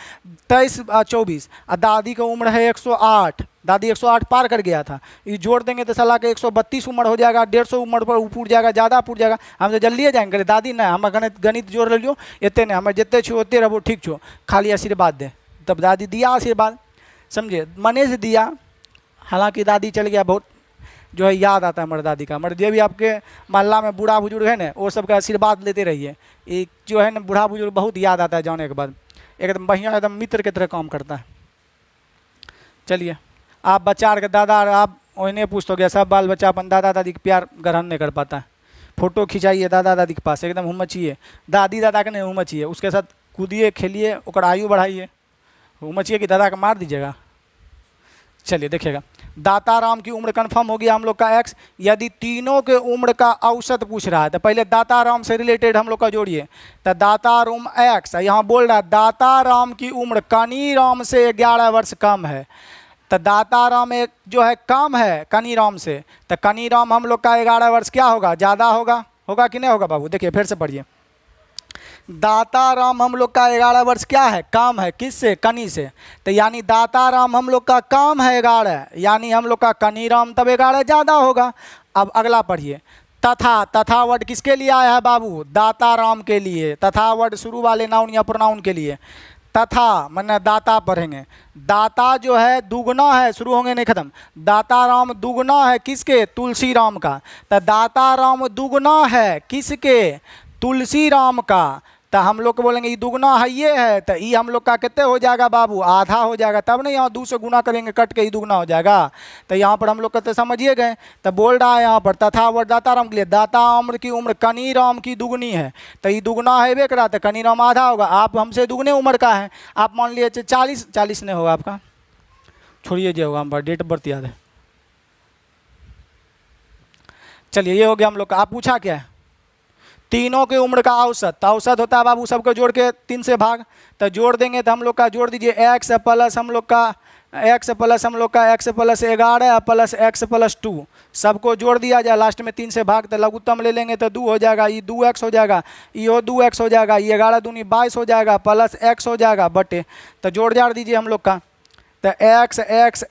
23 24 और दादी का उम्र है 108, दादी 108 पार कर गया था, ये जोड़ देंगे तो साला के 132 उम्र हो जाएगा, 150 उम्र पर ऊपर जाएगा, ज़्यादा पूछ जाएगा, हम तो जल्दी जाएंगे। दादी ना हम गणित जोड़ लियो, इतने नहीं हमें जितने छो उतने रहो, ठीक छो, खाली आशीर्वाद दे। तब दादी दिया आशीर्वाद, समझे, मने से दिया। हालांकि दादी चल गया, बहुत जो है याद आता है हमारे दादी का। हमारे जो भी आपके मोहल्ला में बूढ़ा बुजुर्ग है ना, वो सबका आशीर्वाद लेते रहिए। एक जो है ना बूढ़ा बुजुर्ग बहुत याद आता है जाने के बाद, एकदम बढ़िया एकदम मित्र की तरह काम करता है। चलिए आप बच्चा के दादा, आप ओहने पूछ तो गया, सब बाल बच्चा अपन दादा दादी के प्यार ग्रहण नहीं कर पाता है। फोटो खिंचाइए दादा दादी के पास, एकदम हुमचिए, दादी दादा के नहीं हुमचिए, उसके साथ कूदिए खेलिए, और आयु बढ़ाइए। हुमचिए कि दादा का मार दीजिएगा। चलिए देखिएगा, दाताराम की उम्र कन्फर्म हो गया हम लोग का x। यदि तीनों के उम्र का औसत पूछ रहा है तो पहले दाताराम से रिलेटेड हम लोग का जोड़िए। तो दाताराम x, यहाँ बोल रहा है दाताराम की उम्र कनीराम से 11 वर्ष कम है। तो दाताराम एक जो है कम है कनीराम से, तो कनीराम हम लोग का 11 वर्ष क्या होगा, ज़्यादा होगा। होगा कि नहीं होगा बाबू? देखिए फिर से पढ़िए, दाताराम हम लोग का 11 वर्ष क्या है, कम है। किससे? कनी से। तो यानी दाताराम हम लोग का कम है 11, यानी हम लोग का कनीराम तब 11 ज़्यादा होगा। अब अगला पढ़िए, तथा। तथा वर्ड किसके लिए आया है बाबू? दाताराम के लिए। तथा वर्ड शुरू वाले नाउन या प्रोनाउन के लिए। तथा माने दाता पढ़ेंगे। दाता जो है दुगना है, शुरू होंगे नहीं खत्म। दाताराम दुगना है किसके? तुलसी राम का। तो दाताराम दुगना है किसके? तुलसी राम का। तो हम लोग को बोलेंगे ये दुगना है, ये है, तो ये हम लोग का कितने हो जाएगा बाबू? आधा हो जाएगा। तब नहीं यहाँ 2 से गुना करेंगे कट के ही दुगना हो जाएगा। तो यहाँ पर हम लोग कहते समझिए गए। तो बोल रहा है यहाँ पर तथा वर्ड दाताराम के लिए, दाताराम की उम्र कनीराम की दुगनी है। तो ये दुगना है बे करा, तो कनीराम आधा होगा। आप हमसे दुगने उम्र का है, आप मान लिए 40 नहीं होगा आपका, छोड़िए जो होगा, हम पर डेट ऑफ बर्थ याद है। चलिए ये हो गया हम लोग का। आप पूछा क्या है? तीनों की उम्र का औसत। औसत होता है बाबू सबको जोड़ के 3 से भाग। तो जोड़ देंगे तो हम लोग का जोड़ दीजिए x प्लस हम लोग का x प्लस हम लोग का x plus 11 plus x plus 2, सबको जोड़ दिया जाए, लास्ट में 3 से भाग। तो लघुत्तम ले लेंगे तो 2 हो जाएगा, ये 2x हो जाएगा, ये 2x हो जाएगा, ये 11 दूनी 22 हो जाएगा, प्लस x हो जाएगा बटे। तो जोड़ जाड़ दीजिए हम लोग का। तो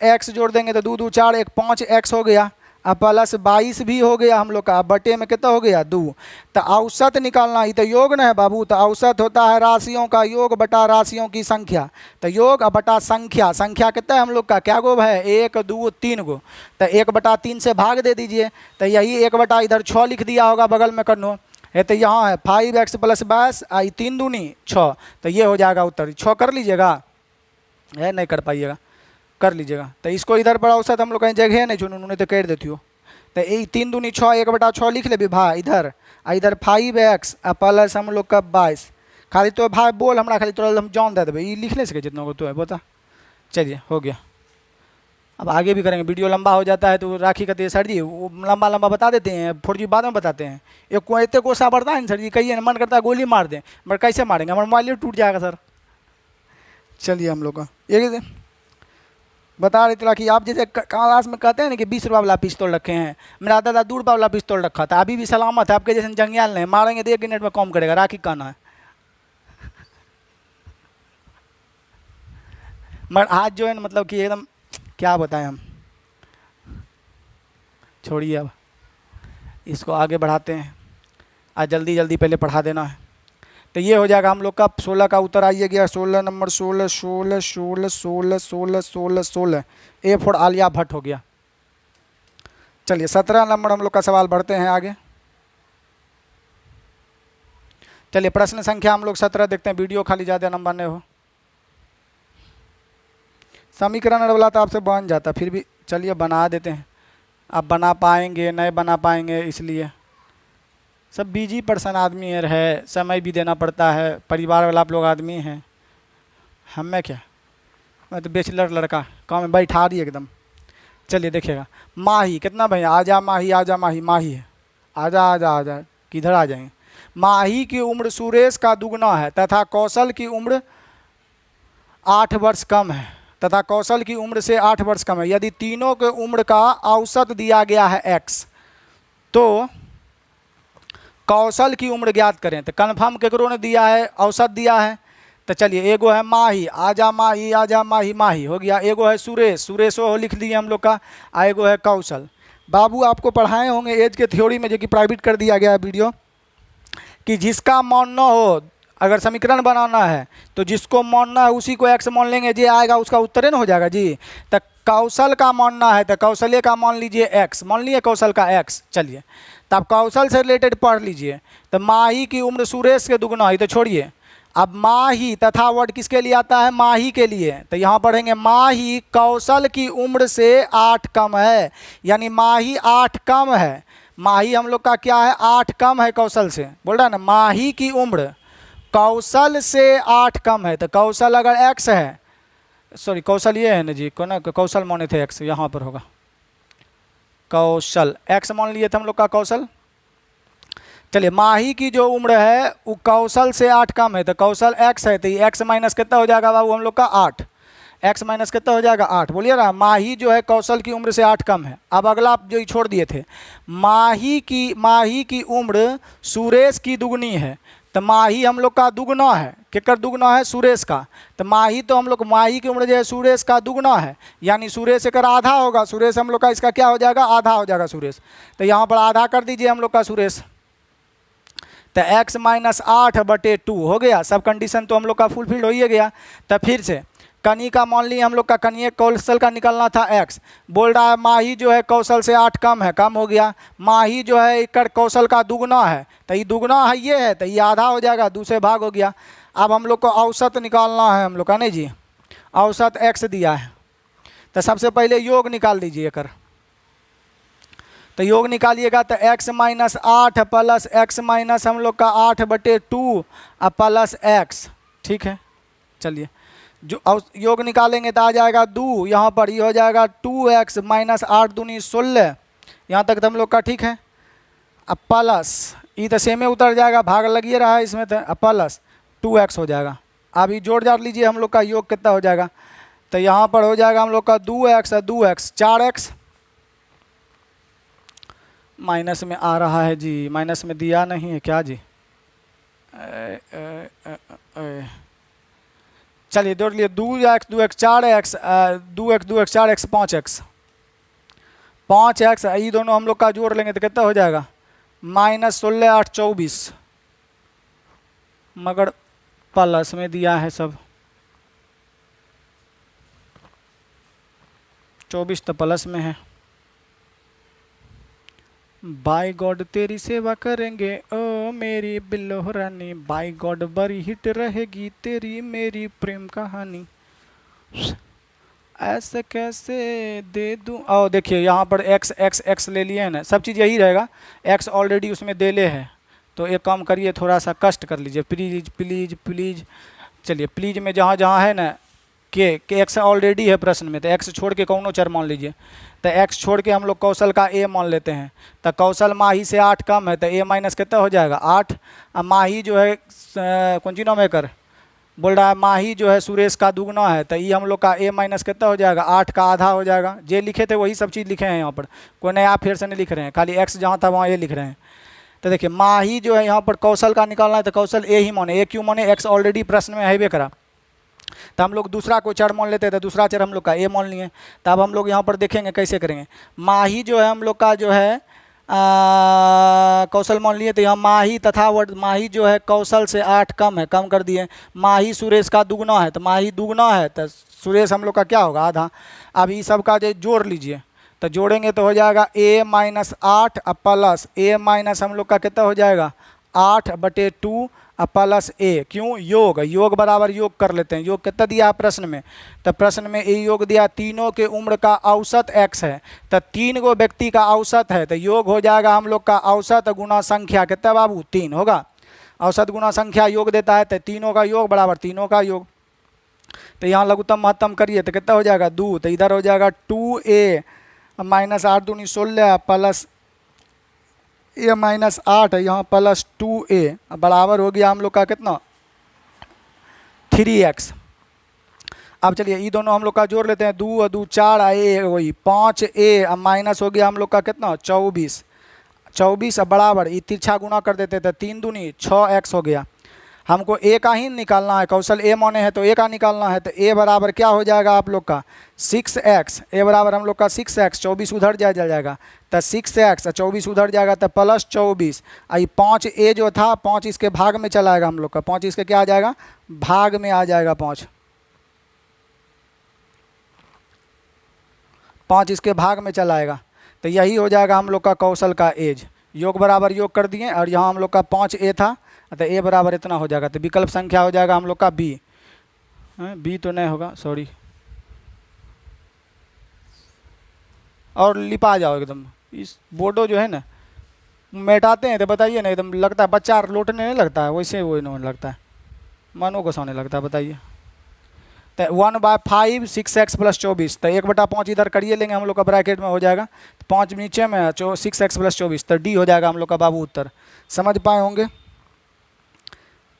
x जोड़ देंगे तो 2 2 4 1 5x हो गया, अब प्लस 22 भी हो गया हम लोग का। बटे में कितना हो गया? 2। तो औसत निकालना, ये तो योग न है बाबू। तो औसत होता है राशियों का योग बटा राशियों की संख्या। तो योग बटा संख्या, संख्या कितना है हम लोग का? क्या गो है? 1 2 3 गो। तो 1/3 से भाग दे दीजिए। तो यही 1 इधर 6 लिख दिया होगा बगल में करनो है। तो यहाँ है 5x प्लस 22 आई 3 दूनी 6। तो ये हो जाएगा उत्तर। 6 कर लीजिएगा, है नहीं कर पाइएगा, कर लीजिएगा। तो इसको इधर पर औसत हम लोग कहीं जगह है नहीं जो उन्होंने तो कर देती हो। तो ये 3 दूनी 6 1/6 लिख ले भी भाई इधर। इधर 5x प्लस हम लोग का 22। खाली तो भाई बोल हमारा, खाली तो हम जान दे देवे, ये लिख ले सके जितना को तो है बता। चलिए हो गया। अब आगे भी करेंगे, वीडियो लंबा हो जाता है तो राखी कहते हैं सर जी वो लंबा लंबा बता देते हैं, 4G बाद में बताते हैं। एक को इतने को सा बढ़ता है सर जी, कहिए मन करता है गोली मार दें, बट कैसे मारेंगे? हमारा मोबाइल टूट जाएगा सर। चलिए हम लोग का एक बता रही थी कि आप जैसे क्लास में कहते हैं ना कि 20 रुपये वाला पिस्तौल रखे हैं, मेरा दादा 2 रुपये वाला पिस्तौल रखा था, अभी भी सलामत है। आपके जैसे जंगियाल नहीं, मारेंगे तो 1 मिनट में कम करेगा। राखी कहना है मगर आज जो है ना मतलब कि एकदम क्या बताएं हम, छोड़िए अब इसको आगे बढ़ाते हैं। आज जल्दी जल्दी पहले पढ़ा देना है। तो ये हो जाएगा हम लोग का 16 का उत्तर आइए गया। 16 number 16 16 16 16 16 16 16 A for Alia Bhatt हो गया। चलिए 17 नंबर हम लोग का सवाल बढ़ते हैं आगे। चलिए प्रश्न संख्या हम लोग 17 देखते हैं, वीडियो खाली ज़्यादा नंबर नहीं हो। समीकरण वाला तो आपसे बन जाता, फिर भी चलिए बना देते हैं। आप बना पाएंगे नहीं बना पाएंगे, इसलिए सब बिजी पर्सन आदमी है, समय भी देना पड़ता है, परिवार वाला आप लोग आदमी हैं। हमें क्या, मैं तो बैचलर लड़का, काम में बैठा दी एकदम। चलिए देखिएगा, माही कितना भैया? आजा माही आजा माही, माही है, आजा आजा आजा, किधर आ जाएंगे? माही की उम्र सुरेश का दुगना है तथा कौशल की उम्र 8 वर्ष कम है, तथा कौशल की उम्र से 8 वर्ष कम है। यदि तीनों के उम्र का औसत दिया गया है x, तो कौशल की उम्र ज्ञात करें। तो कन्फर्म केकरो ने दिया है, औसत दिया है। तो चलिए एगो है माही, आजा माही माही हो गया। एगो है सुरेश, सुरेशो लिख दिए हम लोग का। एगो है कौशल। बाबू आपको पढ़ाए होंगे एज के थ्योरी में, जो कि प्राइवेट कर दिया गया है वीडियो, कि जिसका मानना हो, अगर समीकरण बनाना है तो जिसको मानना है उसी को x मान लेंगे, जो आएगा उसका उत्तर न हो जाएगा जी। तो कौशल का मानना है तो कौशल्य का मान लीजिए x, मान लिए कौशल का x। चलिए तब कौशल से रिलेटेड पढ़ लीजिए। तो माही की उम्र सुरेश के दुगना है, तो छोड़िए। अब माही तथा वर्ड किसके लिए आता है? माही के लिए। तो यहाँ पढ़ेंगे माही कौशल की उम्र से 8 कम है, यानी माही 8 कम है। माही हम लोग का क्या है? 8 कम है कौशल से। बोल रहा है ना, माही की उम्र कौशल से 8 कम है। तो कौशल अगर x है सॉरी कौशल ये है ना जी, को ना कौशल माने थे एक्स, यहाँ पर होगा कौशल, एक्स मान लिए थे हम लोग का कौशल। चलिए माही की जो उम्र है वो कौशल से 8 कम है, तो कौशल एक्स है, तो एक्स माइनस कितना हो जाएगा बाबू हम लोग का 8, एक्स माइनस कितना हो जाएगा 8, बोलिए ना। माही जो है कौशल की उम्र से 8 कम है। अब अगला आप जो छोड़ दिए थे, माही की उम्र सुरेश की दुगनी है, तो माही हम लोग का दुगना है, केकर दुगना है, सुरेश का। तो माही तो हम लोग माही की उम्र जो है सुरेश का दुगना है, यानी सुरेश एक आधा होगा, सुरेश हम लोग का इसका क्या हो जाएगा, आधा हो जाएगा सुरेश। तो यहाँ पर आधा कर दीजिए हम लोग का सुरेश, तो x माइनस 8/2 हो गया। सब कंडीशन तो हम लोग का फुलफिल हो ही गया। तो फिर से कनी का मान ली हम लोग का, कनी कौशल का निकलना था x, बोल रहा है माही जो है कौशल से 8 कम है, कम हो गया। माही जो है एक कौशल का दुगना है, तो ये दुगना है ये है, तो ये आधा हो जाएगा, दूसरे भाग हो गया। अब हम लोग को औसत निकालना है हम लोग का, नहीं जी, औसत x दिया है, तो सबसे पहले योग निकाल लीजिए कर। तो योग निकालिएगा तो x minus 8 plus x minus हम लोग का 8/2 प्लस x, ठीक है। चलिए जो योग निकालेंगे तो आ जाएगा 2, यहाँ पर ये हो जाएगा 2x माइनस 8 दूनी 16, यहाँ तक तो हम लोग का ठीक है। अब प्लस ये तो सेम में उतर जाएगा, भाग लगिए रहा है इसमें, तो प्लस 2x हो जाएगा। अब ये जोड़ जाड़ लीजिए हम लोग का योग कितना हो जाएगा, तो यहाँ पर हो जाएगा हम लोग का 2x 4x, माइनस में आ रहा है जी, माइनस में दिया नहीं है क्या जी, चलिए जोड़ लिए 2x 4x 4x 5x, ये दोनों हम लोग का जोड़ लेंगे तो कितना हो जाएगा, माइनस 16 8 24, मगर प्लस में दिया है सब, 24 तो प्लस में है। बाय गॉड तेरी सेवा करेंगे ओ मेरी बिल्लो रानी, बाय गॉड बड़ी हिट रहेगी तेरी मेरी प्रेम कहानी, ऐसे कैसे दे दूं। और देखिए यहाँ पर x x x ले लिए हैं ना, सब चीज़ यही रहेगा, x ऑलरेडी उसमें दे ले है, तो एक काम करिए थोड़ा सा कष्ट कर लीजिए, प्लीज प्लीज प्लीज। चलिए प्लीज में जहाँ जहाँ है ना के x ऑलरेडी है प्रश्न में, तो x छोड़ के कौनो चर मान लीजिए, तो x छोड़ के हम लोग कौशल का a मान लेते हैं, तो कौशल माही से 8 कम है, तो a माइनस कितना हो जाएगा 8। अब माही जो है कौन सी नाम है कर बोल रहा है, माही जो है सुरेश का दुगना है, तो ये हम लोग का a माइनस कितना हो जाएगा 8 का आधा हो जाएगा। जे लिखे थे वही सब चीज़ लिखे हैं यहाँ पर, कोई नया फिर से नहीं लिख रहे हैं, खाली x जहाँ था वहाँ a लिख रहे हैं। तो देखिए माही जो है यहाँ पर कौशल का निकालना है, तो कौशल a ही माने, a क्यों माने, x ऑलरेडी प्रश्न में है करा, तो हम लोग दूसरा कोई चर मान लेते हैं, तो दूसरा चर हम लोग का a मान लिए। तो अब हम लोग यहाँ पर देखेंगे कैसे करेंगे। माही जो है हम लोग का जो है कौशल मान लिए, तो यहाँ माही तथा वर्ड, माही जो है कौशल से 8 कम है, कम कर दिए। माही सुरेश का दुगना है, तो माही दुगना है, तो सुरेश हम लोग का क्या होगा आधा। अब ये सब का जो जोड़ लीजिए, तो जोड़ेंगे तो हो जाएगा a minus 8 plus a minus हम लोग का कितना हो जाएगा 8/2 प्लस a, क्यों योग, योग बराबर योग कर लेते हैं। योग कितना दिया है प्रश्न में, तो प्रश्न में ये योग दिया तीनों के उम्र का औसत x है, तो 3 गो व्यक्ति का औसत है, तो योग हो जाएगा हम लोग का औसत गुना संख्या कितना बाबू 3 होगा। औसत गुना संख्या योग देता है, तो तीनों का योग बराबर तीनों का योग। तो यहाँ लघुत्तम महत्तम करिए तो कितना हो जाएगा 2, तो इधर हो जाएगा 2a माइनस 8 दूनी 16 प्लस a माइनस 8 यहाँ प्लस 2a बराबर हो गया हम लोग का कितना 3x। अब चलिए ये दोनों हम लोग का जोड़ लेते हैं, 2 2 4 a वही 5a माइनस हो गया हम लोग का कितना 24, 24 बराबर ये तिरछा गुना कर देते थे, 3 दूनी 6x हो गया। हमको a का ही निकालना है, कौशल a माने है तो a का निकालना है, तो a बराबर क्या हो जाएगा आप लोग का 6x, a बराबर हम लोग का 6x, 24 उधर जाएगा, तो 6x 24 उधर जाएगा तो प्लस 24, आई 5a जो था 5 इसके भाग में चला आएगा हम लोग का, 5 इसके क्या आ जाएगा भाग में आ जाएगा, 5 इसके भाग में चला आएगा, तो यही हो जाएगा हम लोग का कौशल का एज। योग बराबर योग कर दिए, और यहाँ हम लोग का 5a था, तो a बराबर इतना हो जाएगा, तो विकल्प संख्या हो जाएगा हम लोग का b। b तो नहीं होगा, सॉरी, और लिपा जाओ एकदम। इस बोर्डो जो है ना मिटाते हैं तो बताइए ना, एकदम लगता है बच्चा लौटने नहीं लगता है, वैसे वो नहीं लगता है, मनो को सोने लगता है, बताइए। तो 1/5 6x + 24, तो 1/5 इधर करिए लेंगे हम लोग का ब्रैकेट में हो जाएगा, तो 5 नीचे में 6x + 24, तो डी हो जाएगा हम लोग का बाबू उत्तर। समझ पाए होंगे।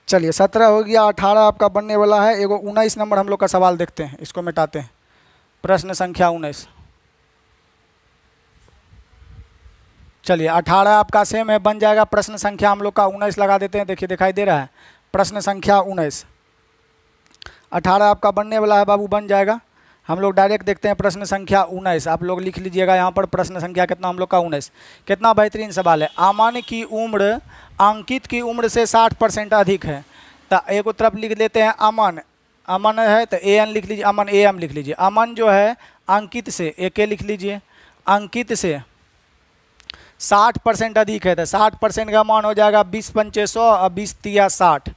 चलिए 17 हो गया, 18 आपका बनने वाला है। एगो 19 नंबर हम लोग का सवाल देखते हैं, इसको मिटाते हैं। प्रश्न संख्या 19। चलिए 18 आपका सेम है, बन जाएगा। प्रश्न संख्या हम लोग का 19 लगा देते हैं। देखिए दिखाई दे रहा है प्रश्न संख्या 19। 18 आपका बनने वाला है बाबू, बन जाएगा। हम लोग डायरेक्ट देखते हैं प्रश्न संख्या 19। आप लोग लिख लीजिएगा यहाँ पर प्रश्न संख्या कितना हम लोग का 19। कितना बेहतरीन सवाल है। अमन की उम्र अंकित की उम्र से 60% अधिक है। तो एक तरफ लिख लेते हैं अमन, अमन है तो ए एन लिख लीजिए, अमन ए एम लिख लीजिए। अमन जो है अंकित से, एक लिख लीजिए, अंकित से 60% अधिक है। तो 60% का मान हो जाएगा 20 पंचे 100 और 20 तिया 60,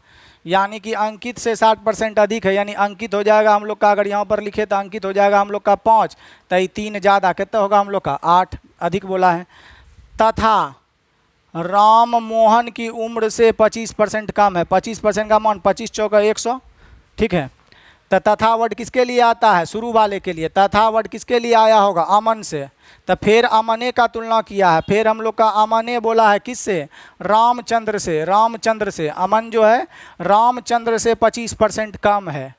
यानी कि अंकित से 60% अधिक है। यानी अंकित हो जाएगा हम लोग का, अगर यहाँ पर लिखे तो अंकित हो जाएगा हम लोग का 5, तो ये 3 ज़्यादा कितना होगा हम लोग का 8 अधिक बोला है। तथा राम मोहन की उम्र से 25% कम है। 25% का मान 25 चौका 100, ठीक है। तो तथा वर्ड किसके लिए आता है, शुरू वाले के लिए। तथा वर्ड किसके लिए आया होगा, अमन से। तो फिर अमने का तुलना किया है, फिर हम लोग का अमने बोला है किससे, रामचंद्र से। रामचंद्र से अमन जो है रामचंद्र से 25% कम है,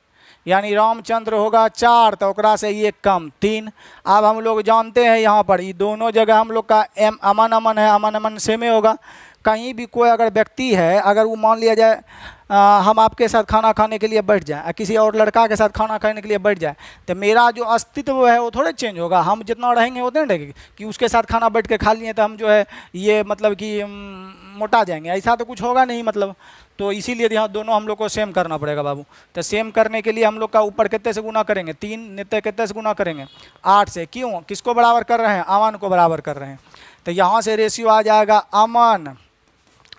यानी रामचंद्र होगा 4 तो ओकरा से ये कम 3। अब हम लोग जानते हैं यहाँ पर ये दोनों जगह हम लोग का एम अमन अमन है, अमन अमन सेमे होगा। कहीं भी कोई अगर व्यक्ति है, अगर वो मान लिया जाए हम आपके साथ खाना खाने के लिए बैठ जाए, किसी और लड़का के साथ खाना खाने के लिए बैठ जाए, तो मेरा जो अस्तित्व है वो थोड़े चेंज होगा। हम जितना रहेंगे उतने रहेंगे कि उसके साथ खाना बैठ के खा लिए तो हम जो है ये मतलब कि मोटा जाएंगे, ऐसा तो कुछ होगा नहीं मतलब। तो इसीलिए यहाँ दोनों हम लोग को सेम करना पड़ेगा बाबू। तो सेम करने के लिए हम लोग का ऊपर कितने से गुना करेंगे, 3, नीचे कितने से गुना करेंगे 8 से। क्यों, किसको बराबर कर रहे हैं, अमन को बराबर कर रहे हैं। तो यहाँ से रेशियो आ जाएगा अमन,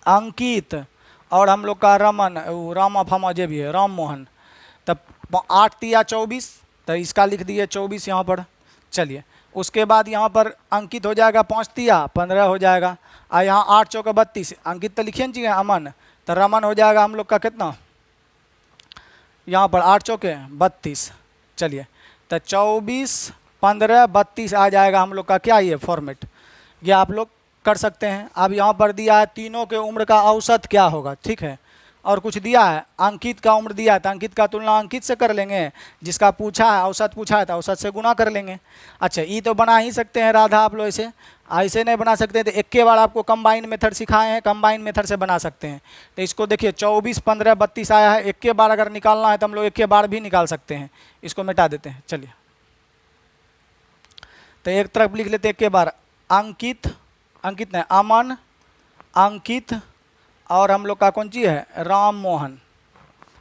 अंकित और हम लोग का रमन, रामा फामा जो भी है राम मोहन। तब 8 तिया 24, तो इसका लिख दिए 24 यहाँ पर। चलिए उसके बाद यहाँ पर अंकित हो जाएगा 5 तिया 15 हो जाएगा, और यहाँ 8 चौका 32, अंकित तो लिखिए चाहिए अमन, तो रमन हो जाएगा हम लोग का कितना, यहाँ पर 8 चौके 32। चलिए तो 24 15 32 आ जाएगा हम लोग का क्या, ये फॉर्मेट, ये आप लोग कर सकते हैं। अब यहाँ पर दिया है तीनों के उम्र का औसत क्या होगा, ठीक है। और कुछ दिया है अंकित का उम्र दिया है, तो अंकित का तुलना अंकित से कर लेंगे, जिसका पूछा है औसत पूछा है तो औसत से गुना कर लेंगे। अच्छा ये तो बना ही सकते हैं राधा आप लोग, ऐसे नहीं बना सकते तो एक के बार आपको कंबाइन मेथड सिखाए हैं, कंबाइन मेथड से बना सकते हैं। तो इसको देखिए 24 15 32 आया है, एक के बार अगर निकालना है तो हम लोग एक के बार भी निकाल सकते हैं। इसको मिटा देते हैं। चलिए तो एक तरफ लिख लेते हैं एक के बार, अंकित, अंकित नहीं अमन, अंकित और हम लोग का कौन चीज़ है, राम मोहन,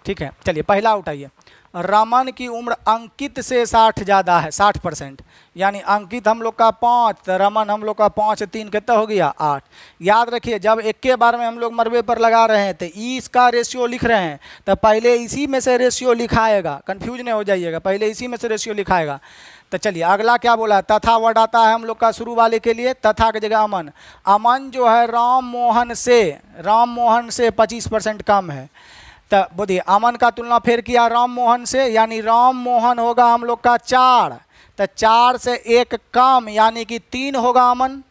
ठीक है। चलिए पहला उठाइए, रमन की उम्र अंकित से 60 ज़्यादा है, 60%, यानी अंकित हम लोग का 5 तो रमन हम लोग का 5 3 कितना हो गया 8। याद रखिए जब एक के बार में हम लोग मरबे पर लगा रहे हैं तो इसका रेशियो लिख रहे हैं तो पहले इसी में से रेशियो लिखाएगा, कंफ्यूज नहीं हो जाइएगा, पहले इसी में से रेशियो लिखाएगा। तो चलिए अगला क्या बोला है, तथा वर्ड आता है हम लोग का शुरू वाले के लिए, तथा की जगह अमन। अमन जो है राम मोहन से 25% कम है। तो बोलिए अमन का तुलना फिर किया राम मोहन से, यानी राम मोहन होगा हम लोग का 4, तो 4 से 1 कम यानी कि 3 होगा अमन,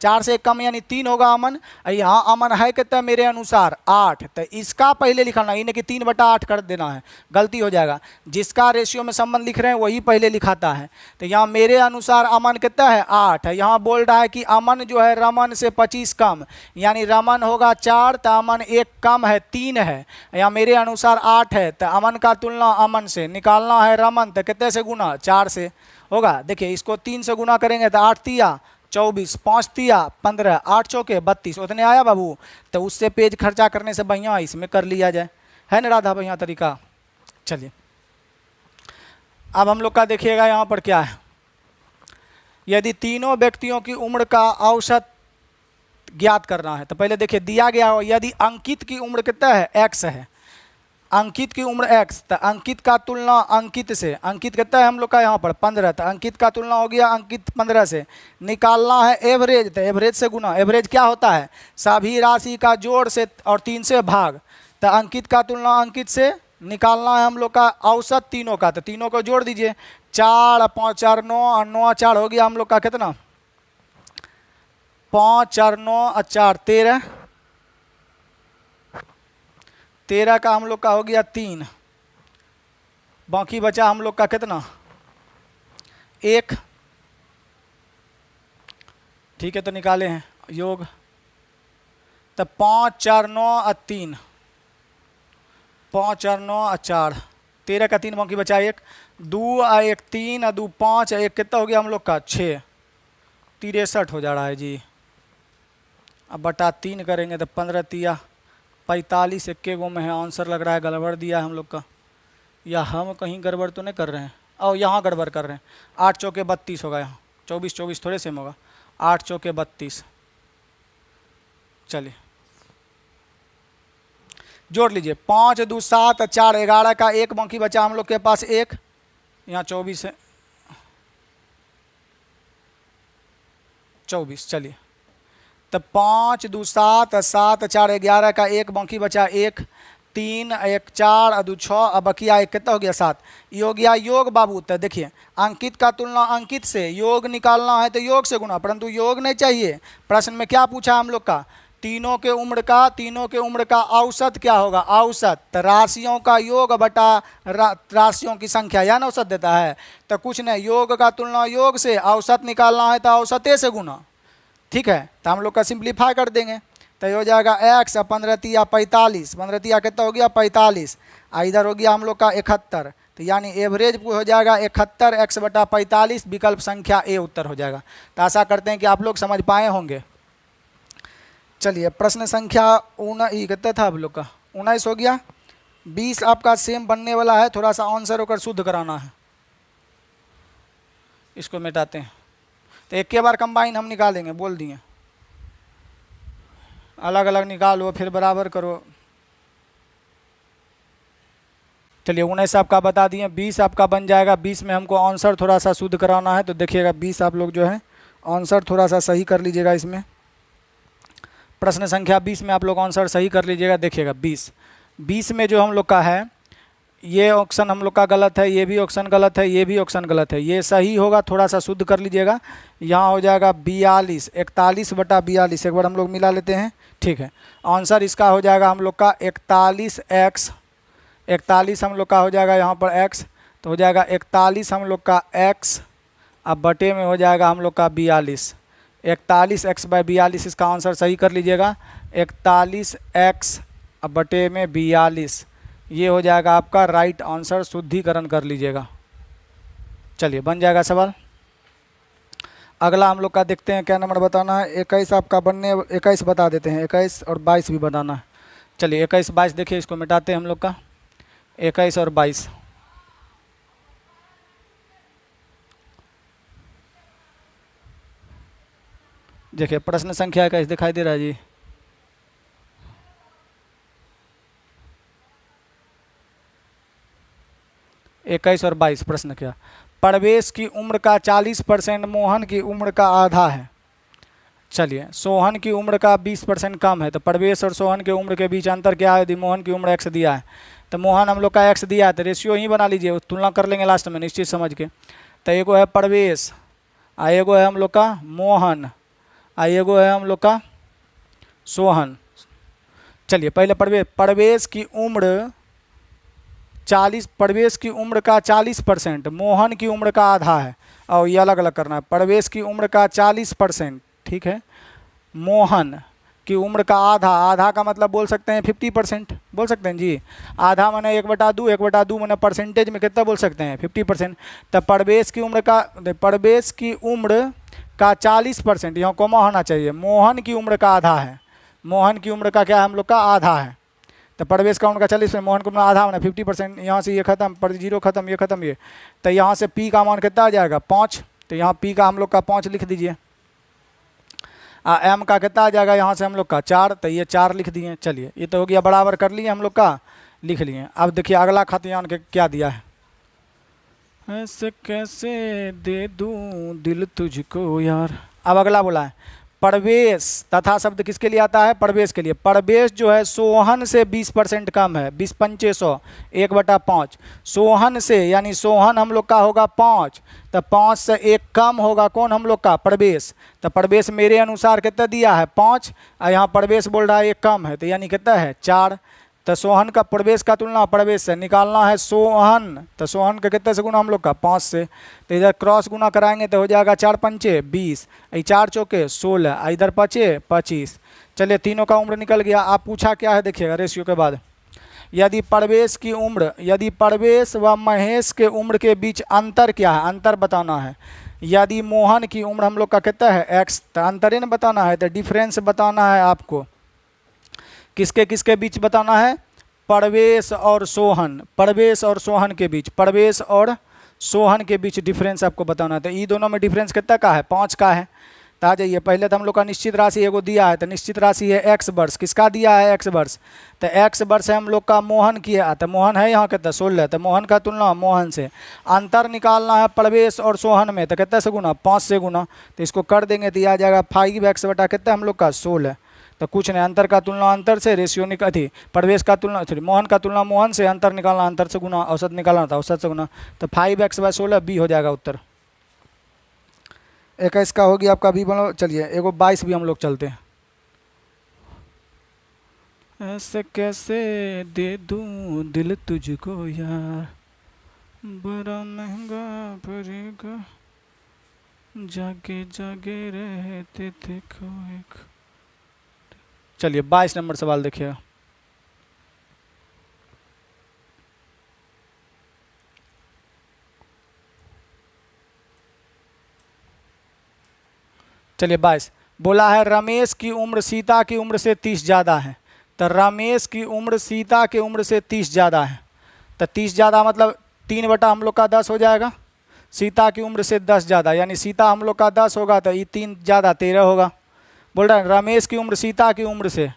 4 से 1 कम यानी 3 होगा अमन। यहाँ अमन है कितना मेरे अनुसार 8, तो इसका पहले लिखाना, इन्हें कि 3/8 कर देना है, गलती हो जाएगा। जिसका रेशियो में संबंध लिख रहे हैं वही पहले लिखाता है। तो यहाँ मेरे अनुसार अमन कितना है 8 है। यहाँ बोल रहा है कि अमन जो है रमन से 25 कम, यानी रमन होगा 4 तो अमन 1 कम है 3 है। यहाँ मेरे अनुसार 8 है, तो अमन का तुलना अमन से निकालना है रमन, तो कितने से गुना 4 से होगा। देखिए इसको 3 से गुना करेंगे तो 8 तिया 24 5 तिया 15 8 चौके 32 उतने आया बाबू। तो उससे पेज खर्चा करने से बढ़िया इसमें कर लिया जाए, है ना राधा बढ़िया तरीका। चलिए अब हम लोग का देखिएगा यहाँ पर क्या है, यदि तीनों व्यक्तियों की उम्र का औसत ज्ञात करना है तो पहले देखिए दिया गया हो, यदि अंकित की उम्र कितना है x है, अंकित की उम्र x, तो अंकित का तुलना अंकित से, अंकित कितना है हम लोग का यहाँ पर 15, तो अंकित का तुलना हो गया अंकित 15 से। निकालना है एवरेज, तो एवरेज से गुना, एवरेज क्या होता है सभी राशि का जोड़ से और 3 से भाग, तो अंकित का तुलना अंकित से निकालना है हम लोग का औसत तीनों का, तो तीनों को जोड़ दीजिए। 4 5 4 9 और 9 4 हो गया हम लोग का कितना, 5 4 9 और 4 13, 13 का हम लोग का हो गया 3, बाकी बचा हम लोग का कितना 1। ठीक है, तो निकाले हैं योग, तब 5 4 9 और 3, 5 4 9 और 4, 13 का 3 बाकी बचा 1, 2 और 1 3 और 2 5 और 1 कितना हो गया हम लोग का 6, 63 हो जा रहा है जी। अब बटा 3 करेंगे तो 15 तिया 45, 1 गो में है आंसर, लग रहा है गड़बड़ दिया है हम लोग का, या हम कहीं गड़बड़ तो नहीं कर रहे हैं, और यहाँ गड़बड़ कर रहे हैं। 8 चौके 32 होगा, यहाँ 24 24 थोड़े सेम होगा, 8 चौके 32। चलिए जोड़ लीजिए, 5 2 7 4 11 का 1 बाकी बचा हम लोग के पास 1, यहाँ 24 है, 24। चलिए तब 5 2 7 7 4 11 का 1 बाकी बचा 1, 3 1 4 2 6, अब बकिया 1 कितना हो गया 7। ये हो गया योग बाबू। तो देखिए अंकित का तुलना अंकित से, योग निकालना है तो योग से गुना, परंतु योग नहीं चाहिए। प्रश्न में क्या पूछा हम लोग का, तीनों के उम्र का औसत क्या होगा, औसत, तो राशियों का योग बटा राशियों की संख्या, या ना औसत देता है। तो कुछ नहीं, योग का तुलना योग से, औसत निकालना है तो औसते से गुना। ठीक है, तो हम लोग का सिंप्लीफाई कर देंगे, तो ये हो जाएगा x 15 तिया 45, 15 तिया कितना हो गया 45, इधर हो गया हम लोग का 71, तो यानी एवरेज हो जाएगा 71 x बटा 45, विकल्प संख्या ए उत्तर हो जाएगा। तो आशा करते हैं कि आप लोग समझ पाए होंगे। चलिए प्रश्न संख्या 19 कितना था आप लोग का, 19 हो गया। 20 आपका सेम बनने वाला है, थोड़ा सा आंसर होकर शुद्ध कराना है। इसको मिटाते हैं, तो एक के बार कंबाइन हम निकालेंगे, बोल दिए अलग अलग निकालो फिर बराबर करो। चलिए 19 आपका बता दिए, 20 आपका बन जाएगा। 20 में हमको आंसर थोड़ा सा शुद्ध कराना है, तो देखिएगा 20 आप लोग जो है आंसर थोड़ा सा सही कर लीजिएगा। इसमें प्रश्न संख्या 20 में आप लोग आंसर सही कर लीजिएगा। देखिएगा 20 में जो हम लोग का है, ये ऑप्शन हम लोग का गलत है, ये भी ऑप्शन गलत है, ये भी ऑप्शन गलत है, ये सही होगा, थोड़ा सा शुद्ध कर लीजिएगा। यहाँ हो जाएगा 42, 41 बटा 42, एक बार हम लोग मिला लेते हैं। ठीक है, आंसर इसका हो जाएगा हम लोग का 41x, 41 हम लोग का हो जाएगा यहाँ पर x, तो हो जाएगा 41 हम लोग का x, अब बटे में हो जाएगा हम लोग का 42, 41x बाई 42, इसका आंसर सही कर लीजिएगा। 41x अब बटे में 42, ये हो जाएगा आपका राइट आंसर, शुद्धिकरण कर लीजिएगा। चलिए बन जाएगा सवाल। अगला हम लोग का देखते हैं क्या नंबर बताना है। 21 आपका बनने, 21 बता देते हैं, 21 और 22 भी बताना है। चलिए 21 22 देखिए, इसको मिटाते हैं हम लोग का, 21 और 22। देखिए प्रश्न संख्या 21 दिखाई दे रहा है जी। इक्कीस और 22 प्रश्न क्या, प्रवेश की उम्र का 40% मोहन की उम्र का आधा है। चलिए सोहन की उम्र का 20% कम है, तो प्रवेश और सोहन के उम्र के बीच अंतर क्या है। यदि मोहन की उम्र x दिया है, तो मोहन हम लोग का x दिया है, तो रेशियो ही बना लीजिए, तुलना कर लेंगे लास्ट में निश्चित समझ के। तो एगो है प्रवेश, एगो है हम लोग का मोहन, एगो है हम लोग का सोहन। चलिए पहले प्रवेश की उम्र 40, प्रवेश की उम्र का 40%, मोहन की उम्र का आधा है, और ये अलग अलग करना है। प्रवेश की उम्र का 40%, ठीक है, मोहन की उम्र का आधा, आधा का मतलब बोल सकते हैं 50%, बोल सकते हैं जी। आधा माने 1/2, 1/2 माने परसेंटेज में कितना बोल सकते हैं 50%। तो प्रवेश की उम्र का 40%, यहाँ कोमा होना चाहिए, मोहन की उम्र का आधा है, मोहन की उम्र का क्या है हम लोग का आधा है। तो प्रवेश का उनका 40%, मोहन का आधा होना 50%। यहाँ से ये खत्म, पर 0 खत्म, ये खत्म, ये तो यहाँ से पी का मान कितना आ जाएगा 5, तो यहाँ पी का हम लोग का 5 लिख दीजिए। एम का कितना आ जाएगा यहाँ से हम लोग का 4, तो ये 4 लिख दिए। चलिए ये तो हो गया, बराबर कर लिए हम लोग का, लिख लिए। अब देखिए अगला खतियान के क्या दिया है, ऐसे कैसे दे दूँ दिल तुझको यार। अब अगला बोला है प्रवेश तथा शब्द किसके लिए आता है? प्रवेश के लिए। प्रवेश जो है सोहन से 20% कम है, 20 पंचे 100, 1/5। सोहन से यानी सोहन हम लोग का होगा 5, तो 5 से 1 कम होगा कौन? हम लोग का प्रवेश। तो प्रवेश मेरे अनुसार कितना दिया है? 5, और यहाँ प्रवेश बोल रहा है 1 कम है, तो यानी कितना है? 4। तो सोहन का प्रवेश का तुलना प्रवेश से निकालना है सोहन, तो सोहन का कितने से गुना? हम लोग का 5 से। तो इधर क्रॉस गुना कराएंगे तो हो जाएगा 4 पंचे 20, 4 चौके 16, इधर 5 25। चलिए तीनों का उम्र निकल गया। आप पूछा क्या है देखिएगा रेशियो के बाद, यदि प्रवेश व महेश के उम्र के बीच अंतर क्या है? अंतर बताना है। यदि मोहन की उम्र हम लोग का कितना है? x, तो अंतर न बताना है, तो डिफरेंस बताना है आपको। किसके किसके बीच बताना है? प्रवेश और सोहन, प्रवेश और सोहन के बीच, प्रवेश और सोहन के बीच डिफरेंस आपको बताना है। तो ये दोनों में डिफरेंस कितना का है? 5 का है। तो आ जाइए, पहले तो हम लोग का निश्चित राशि एगो दिया है, तो निश्चित राशि है x वर्ष। किसका दिया है? x वर्ष। तो x वर्ष है हम लोग का मोहन किया, तो मोहन है यहाँ कितना? 16, तो मोहन का तुलना मोहन से। अंतर निकालना है प्रवेश और सोहन में, तो कितने से गुना? 5 से गुना। तो इसको कर देंगे तो आ जाएगा 5x बटा कितना हम लोग का? 16। तो कुछ नहीं, अंतर का तुलना अंतर से, रेशियो निकाल थी, प्रवेश का तुलना मोहन का तुलना मोहन से, अंतर निकालना अंतर से गुना, औसत निकालना था औसत से गुना। तो 5x/16 बी हो जाएगा उत्तर। 21 का होगी आपका बी बनो। चलिए एगो 22 भी हम लोग चलते हैं। ऐसे कैसे दे दूं दिल तुझको यार, बड़ा महंगा पड़ेगा, जागे जागे रहते थे खोए। चलिए 22 नंबर सवाल देखिएगा। चलिए 22 बोला है रमेश की उम्र सीता की उम्र से 30 ज़्यादा है। तो रमेश की उम्र सीता की उम्र से 30 ज़्यादा है। तो 30 ज़्यादा मतलब 3 बटा हम लोग का 10 हो जाएगा। सीता की उम्र से 10 ज़्यादा, यानी सीता हम लोग का 10 होगा, तो ये 3 ज़्यादा 13 होगा। बोल रहा है रमेश की उम्र सीता की उम्र से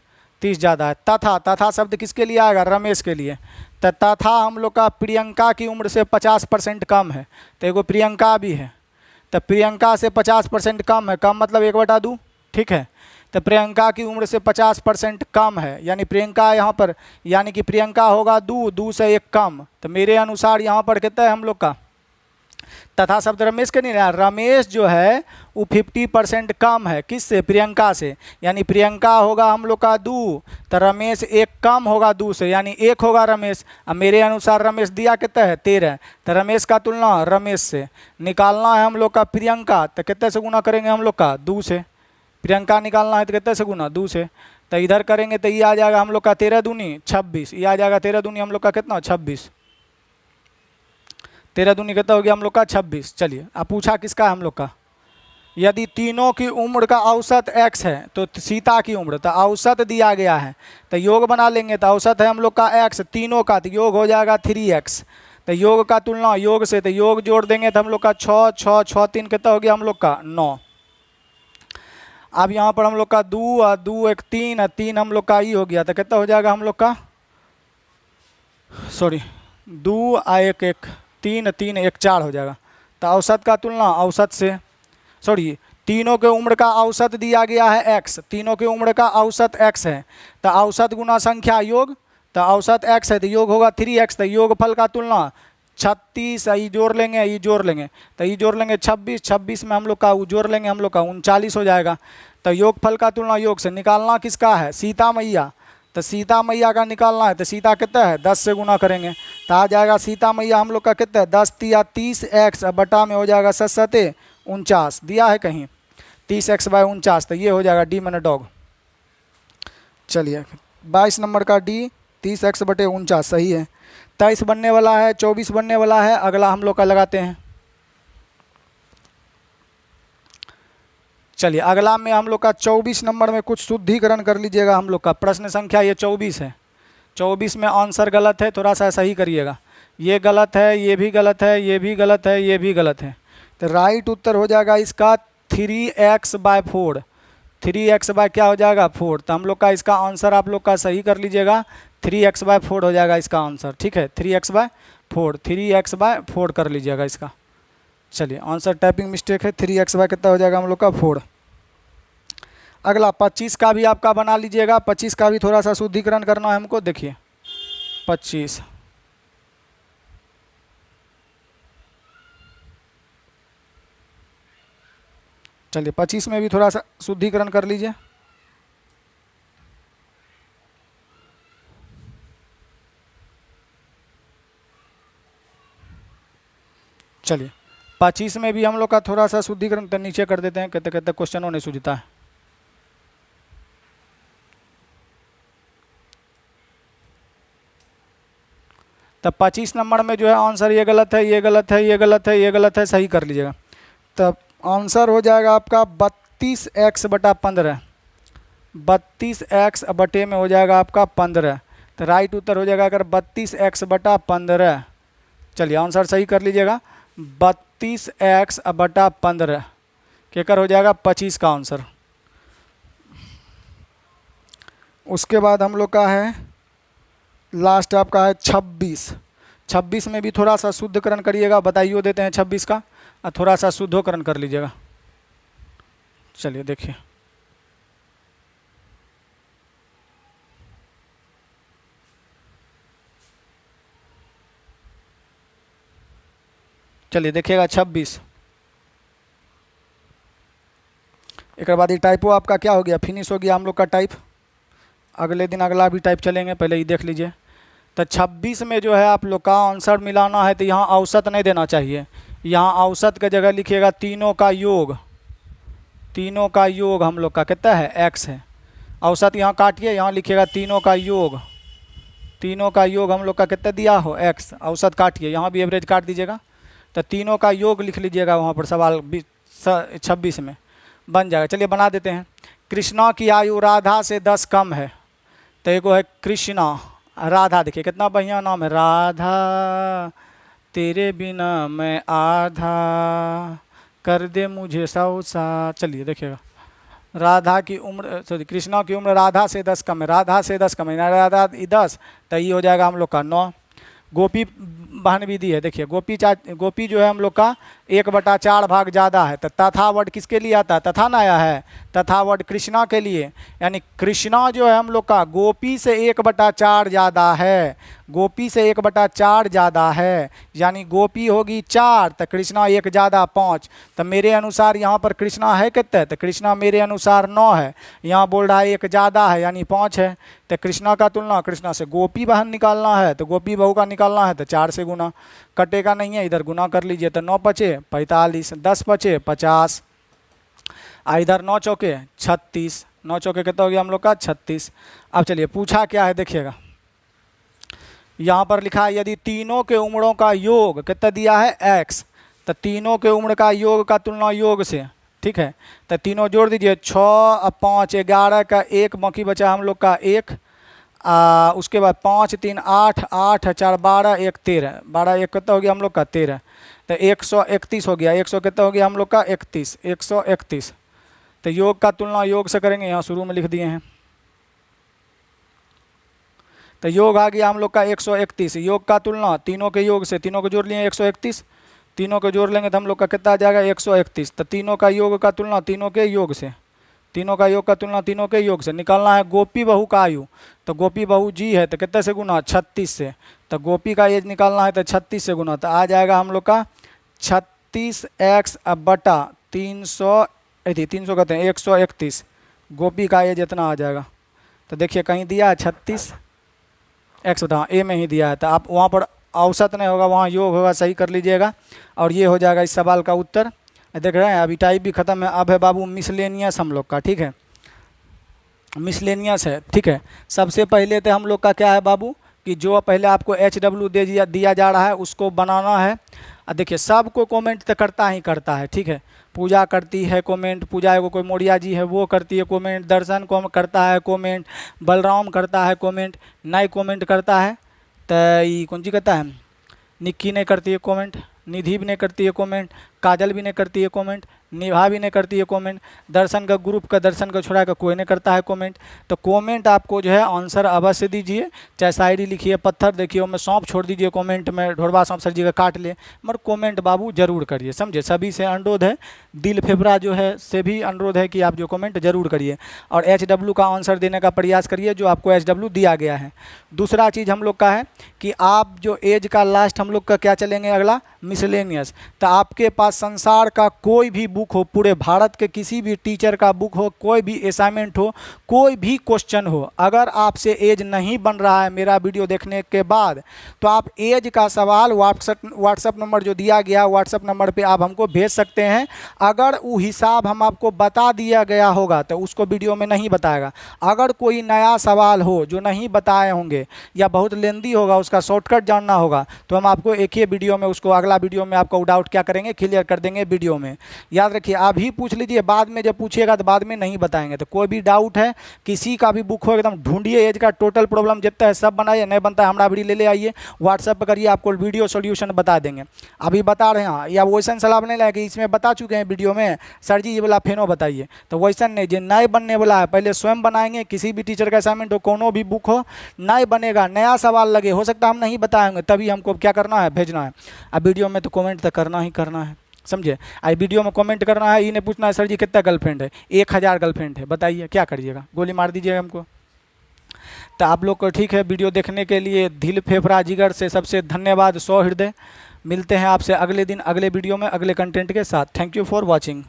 30 ज़्यादा है। तथा शब्द किसके लिए आएगा? रमेश के लिए। तो तथा हम लोग का प्रियंका की उम्र से 50% कम है। तो एगो प्रियंका भी है, तो प्रियंका से 50% कम है। कम मतलब 1/2, ठीक है। तो प्रियंका की उम्र से 50% कम है, यानी प्रियंका यहाँ पर, यानी कि प्रियंका होगा 2 से 1 कम। तो मेरे अनुसार यहाँ पर कितना है हम लोग का? तथा शब्द रमेश के नहीं रहा, रमेश जो है वो 50% कम है। किससे? प्रियंका से। यानी प्रियंका होगा हम लोग का 2, तो रमेश 1 कम होगा 2 से, यानी 1 होगा रमेश। अब मेरे अनुसार रमेश दिया कितना है? 13। तो रमेश का तुलना रमेश से निकालना है हम लोग का प्रियंका, तो कितने से गुना करेंगे हम लोग का? 2 से। प्रियंका निकालना है तो कितने से गुना? 2 से। तो इधर करेंगे तो ये आ जाएगा हम लोग का 13 दूनी 26, ये आ जाएगा 13 दूनी हम लोग का कितना? 26। 13 दूनी कितना हो गया हम लोग का? 26। चलिए अब पूछा किसका है हम लोग का? यदि तीनों की उम्र का औसत x है, तो सीता की उम्र, तो औसत दिया गया है, तो योग बना लेंगे। तो औसत है हम लोग का x तीनों का, तो योग हो जाएगा 3x। तो योग का तुलना योग से, तो योग जोड़ देंगे तो हम लोग का 6 6 6 3 कितना हो गया हम लोग का? 9। अब यहाँ पर हम लोग का 2 और 2 1 3 और 3 हम लोग का ही हो गया, तो कितना हो जाएगा हम लोग का? सॉरी 2 और 1 1 3 3 1 4 हो जाएगा। तो औसत का तुलना औसत से, सॉरी तीनों के उम्र का औसत दिया गया है x, तीनों की उम्र का औसत x है, तो औसत गुना संख्या योग, तो औसत x है तो योग होगा 3x। तो योगफल का तुलना 36, ये जोड़ लेंगे ये जोड़ लेंगे, तो ये जोड़ लेंगे 26, 26 में हम लोग का जोड़ लेंगे हम लोग का 39 हो जाएगा। तो योगफल का तुलना योग से निकालना किसका है? सीता मैया। तो सीता मैया का निकालना है, तो सीता कितना है? 10 से गुना करेंगे तो आ जाएगा सीता मैया हम लोग का कितना है? 10 या 30x बटा में हो जाएगा 7 49 दिया है कहीं 30x/49, तो ये हो जाएगा डी मैंने डॉग। चलिए 22 नंबर का डी 30x/49 सही है। 23 बनने वाला है, 24 बनने वाला है। अगला हम लोग का लगाते हैं। चलिए अगला में हम लोग का 24 नंबर में कुछ शुद्धिकरण कर लीजिएगा। हम लोग का प्रश्न संख्या ये 24 है। 24 में आंसर गलत है, थोड़ा सा सही करिएगा। ये गलत है, ये भी गलत है, ये भी गलत है, ये भी गलत है। तो राइट उत्तर हो जाएगा इसका 3x/4। 3x बाय क्या हो जाएगा? 4। तो हम लोग का इसका आंसर आप लोग का सही कर लीजिएगा, 3x/4 हो जाएगा इसका आंसर। ठीक है 3x/4, 3x/4 कर लीजिएगा इसका। चलिए आंसर टाइपिंग मिस्टेक है, 3x कितना हो जाएगा हम लोग का? 4। अगला 25 का भी आपका बना लीजिएगा, 25 का भी थोड़ा सा शुद्धिकरण करना है हमको। देखिए 25, चलिए 25 में भी थोड़ा सा शुद्धिकरण कर लीजिए। चलिए 25 में भी हम लोग का थोड़ा सा शुद्धिकरण तो नीचे कर देते हैं, कहते कहते क्वेश्चनों ने सूझता है। तब 25 नंबर में जो है आंसर ये गलत है, ये गलत है, ये गलत है, ये गलत है, सही कर लीजिएगा। तब आंसर हो जाएगा आपका 32x/15, 32x बटे में हो जाएगा आपका 15। तो राइट उत्तर हो जाएगा अगर 32x/15। चलिए आंसर सही कर लीजिएगा, 32x/15 केकर हो जाएगा 25 का आंसर। उसके बाद हम लोग का है लास्ट आपका है 26। 26 में भी थोड़ा सा शुद्धकरण करिएगा, बताइए देते हैं 26 का, और थोड़ा सा शुद्धोकरण कर लीजिएगा। चलिए देखिए चलिए देखिएगा 26। एक बाद ये टाइपो आपका क्या हो गया, फिनिश हो गया हम लोग का टाइप। अगले दिन अगला भी टाइप चलेंगे, पहले ये देख लीजिए। तो 26 में जो है आप लोग का आंसर मिलाना है, तो यहाँ औसत नहीं देना चाहिए, यहाँ औसत के जगह लिखिएगा तीनों का योग। तीनों का योग हम लोग का कितना है x है, औसत यहाँ काटिए, यहाँ लिखिएगा तीनों का योग। तीनों का योग हम लोग का कितना दिया हो x, औसत काटिए, यहाँ भी एवरेज काट दीजिएगा। तो तीनों का योग लिख लीजिएगा वहाँ पर सवाल 26 में बन जाएगा। चलिए बना देते हैं। कृष्णा की आयु राधा से 10 कम है, तो एक है कृष्णा, राधा, देखिए कितना बढ़िया नाम है, राधा तेरे बिना मैं आधा, कर दे मुझे 100। चलिए देखिएगा, राधा की उम्र सॉरी कृष्णा की उम्र राधा से 10 कम है, राधा से 10 कम है, राधा 10, तो ये हो जाएगा हम लोग का 9। गोपी बहन भी दी है, देखिए गोपी जो है हम लोग का 1/4 भाग ज़्यादा है, तो तथा वर्ड किसके लिए आता है, तथा ना आया है, तथा वर्ड कृष्णा के लिए, यानी कृष्णा जो है हम लोग का गोपी से 1/4 ज़्यादा है, गोपी से 1/4 ज़्यादा है, यानी गोपी होगी 4 तो कृष्णा 1 ज़्यादा 5। तो मेरे अनुसार यहाँ पर कृष्णा है कितने, तो कृष्णा मेरे अनुसार 9 है, यहाँ बोल रहा है 1 ज़्यादा है यानी 5 है। तो कृष्णा का तुलना कृष्णा से गोपी बहन निकालना है, तो गोपी बहू का निकालना है, तो 4 से गुना, कटेगा नहीं है, इधर गुना कर लीजिए, तो 9 बचे 45, 10 बचे 50, इधर 9 चौके 36, 9 चौके कितना हो गया हम लोग का 36। अब चलिए पूछा क्या है देखिएगा, यहाँ पर लिखा है यदि तीनों के उम्रों का योग कितना दिया है x, तो तीनों के उम्र का योग का तुलना योग से, ठीक है, तो तीनों जोड़ दीजिए, 6 और 5 11 का 1 बाकी बचा हम लोग का 1, उसके बाद 5 3 8, 8 4 12, 1 13, 12 1 कितना हो गया हम लोग का 13, तो 131 हो गया, 100 कितना हो गया हम लोग का 31, 131। तो योग का तुलना योग से करेंगे, यहाँ शुरू में लिख दिए हैं, तो योग आ गया हम लोग का 131। योग का तुलना तीनों के योग से, तीनों को जोड़ लिए 131, तीनों को जोड़ लेंगे तो हम लोग का कितना आ जाएगा 131। तो तीनों का योग का तुलना तीनों के योग से, तीनों का योग का तुलना तीनों के योग से निकालना है। गोपी बहू का आयु, तो गोपी बहू जी है तो कितने से गुना 36 से, तो गोपी का एज निकालना है तो 36 से गुना, तो आ जाएगा हम लोग का 36x बटा 300 कहते हैं 131, गोपी का एज इतना आ जाएगा। तो देखिए कहीं दिया है 36 x बटा ए में ही दिया है, तो आप वहाँ पर औसत नहीं होगा, वहाँ योग होगा, सही कर लीजिएगा, और ये हो जाएगा इस सवाल का उत्तर। देख रहे हैं अभी टाइप भी ख़त्म है, अब है बाबू मिसलेनियस हम लोग का, ठीक है, मिसलेनियस है, ठीक है। सबसे पहले तो हम लोग का क्या है बाबू कि जो पहले आपको HW दिया जा रहा है उसको बनाना है। देखिए सबको कमेंट तो करता ही करता है, ठीक है, पूजा करती है कमेंट, पूजा को कोई मोरिया जी है वो करती है कमेंट, दर्शन को करता है कमेंट, बलराम करता है कमेंट, नई कमेंट करता है, तो ये कौन सी करता है, निक्की नहीं करती है कमेंट, निधि भी नहीं करती है कमेंट, काजल भी नहीं करती है कमेंट, निभा भी नहीं करती है कमेंट। दर्शन का ग्रुप का दर्शन का छोड़ा का कोई नहीं करता है कमेंट। तो कमेंट आपको जो है आंसर अवश्य दीजिए, चाहे शायरी लिखिए, पत्थर देखिए, उसमें सौंप छोड़ दीजिए कमेंट में, ढोरबा सौंप सर जी का काट ले, मगर कमेंट बाबू जरूर करिए, समझे। सभी से अनुरोध है, दिल फेफड़ा जो है से भी अनुरोध है कि आप जो कमेंट जरूर करिए और HW का आंसर देने का प्रयास करिए जो आपको HW दिया गया है। दूसरा चीज़ हम लोग का है कि आप जो एज का लास्ट हम लोग का क्या चलेंगे अगला, मिसलेनियस। तो आपके पास संसार का कोई भी बुक हो, पूरे भारत के किसी भी टीचर का बुक हो, कोई भी असाइनमेंट हो, कोई भी क्वेश्चन हो, अगर आपसे एज नहीं बन रहा है मेरा वीडियो देखने के बाद, तो आप एज का सवाल व्हाट्सएप नंबर जो दिया गया व्हाट्सएप नंबर पे आप हमको भेज सकते हैं। अगर वो हिसाब हम आपको बता दिया गया होगा तो उसको वीडियो में नहीं बताएगा। अगर कोई नया सवाल हो जो नहीं बताए होंगे या बहुत लेंदी होगा, उसका शॉर्टकट जानना होगा, तो हम आपको एक ही वीडियो में उसको अगला वीडियो में आपको डाउट क्या करेंगे, क्लियर कर देंगे वीडियो में। याद रखिए, अभी पूछ लीजिए, बाद में जब पूछिएगा तो बाद में नहीं बताएंगे। तो कोई भी डाउट है, किसी का भी बुक हो, एकदम ढूंढिए, एज का टोटल प्रॉब्लम जितना है सब बनाइए, नहीं बनता है हमारा वीडियो ले आइए, व्हाट्सएप पर करिए, आपको वीडियो सोल्यूशन बता देंगे। अभी बता रहे हैं या वैसन सलाह नहीं लगे, इसमें बता चुके हैं वीडियो में, सर जी ये वाला फेनो बताइए, तो वैसन नहीं, जो नए बनने वाला है पहले स्वयं बनाएंगे। किसी भी टीचर का असाइनमेंट हो, कोनो भी बुक हो, नए बनेगा, नया सवाल लगे, हो सकता है हम नहीं बताएंगे, तभी हमको क्या करना है, भेजना है। अब वीडियो में तो कमेंट तो करना ही करना है, समझे। आई वीडियो में कमेंट करना है, ये नहीं पूछना है सर जी कितना गर्लफ्रेंड है, 1000 गर्लफ्रेंड है, बताइए क्या करिएगा, गोली मार दीजिएगा हमको। तो आप लोग को ठीक है, वीडियो देखने के लिए दिल फेफड़ा जिगर से सबसे धन्यवाद, 100 हृदय। मिलते हैं आपसे अगले दिन अगले वीडियो में अगले कंटेंट के साथ। Thank you for watching.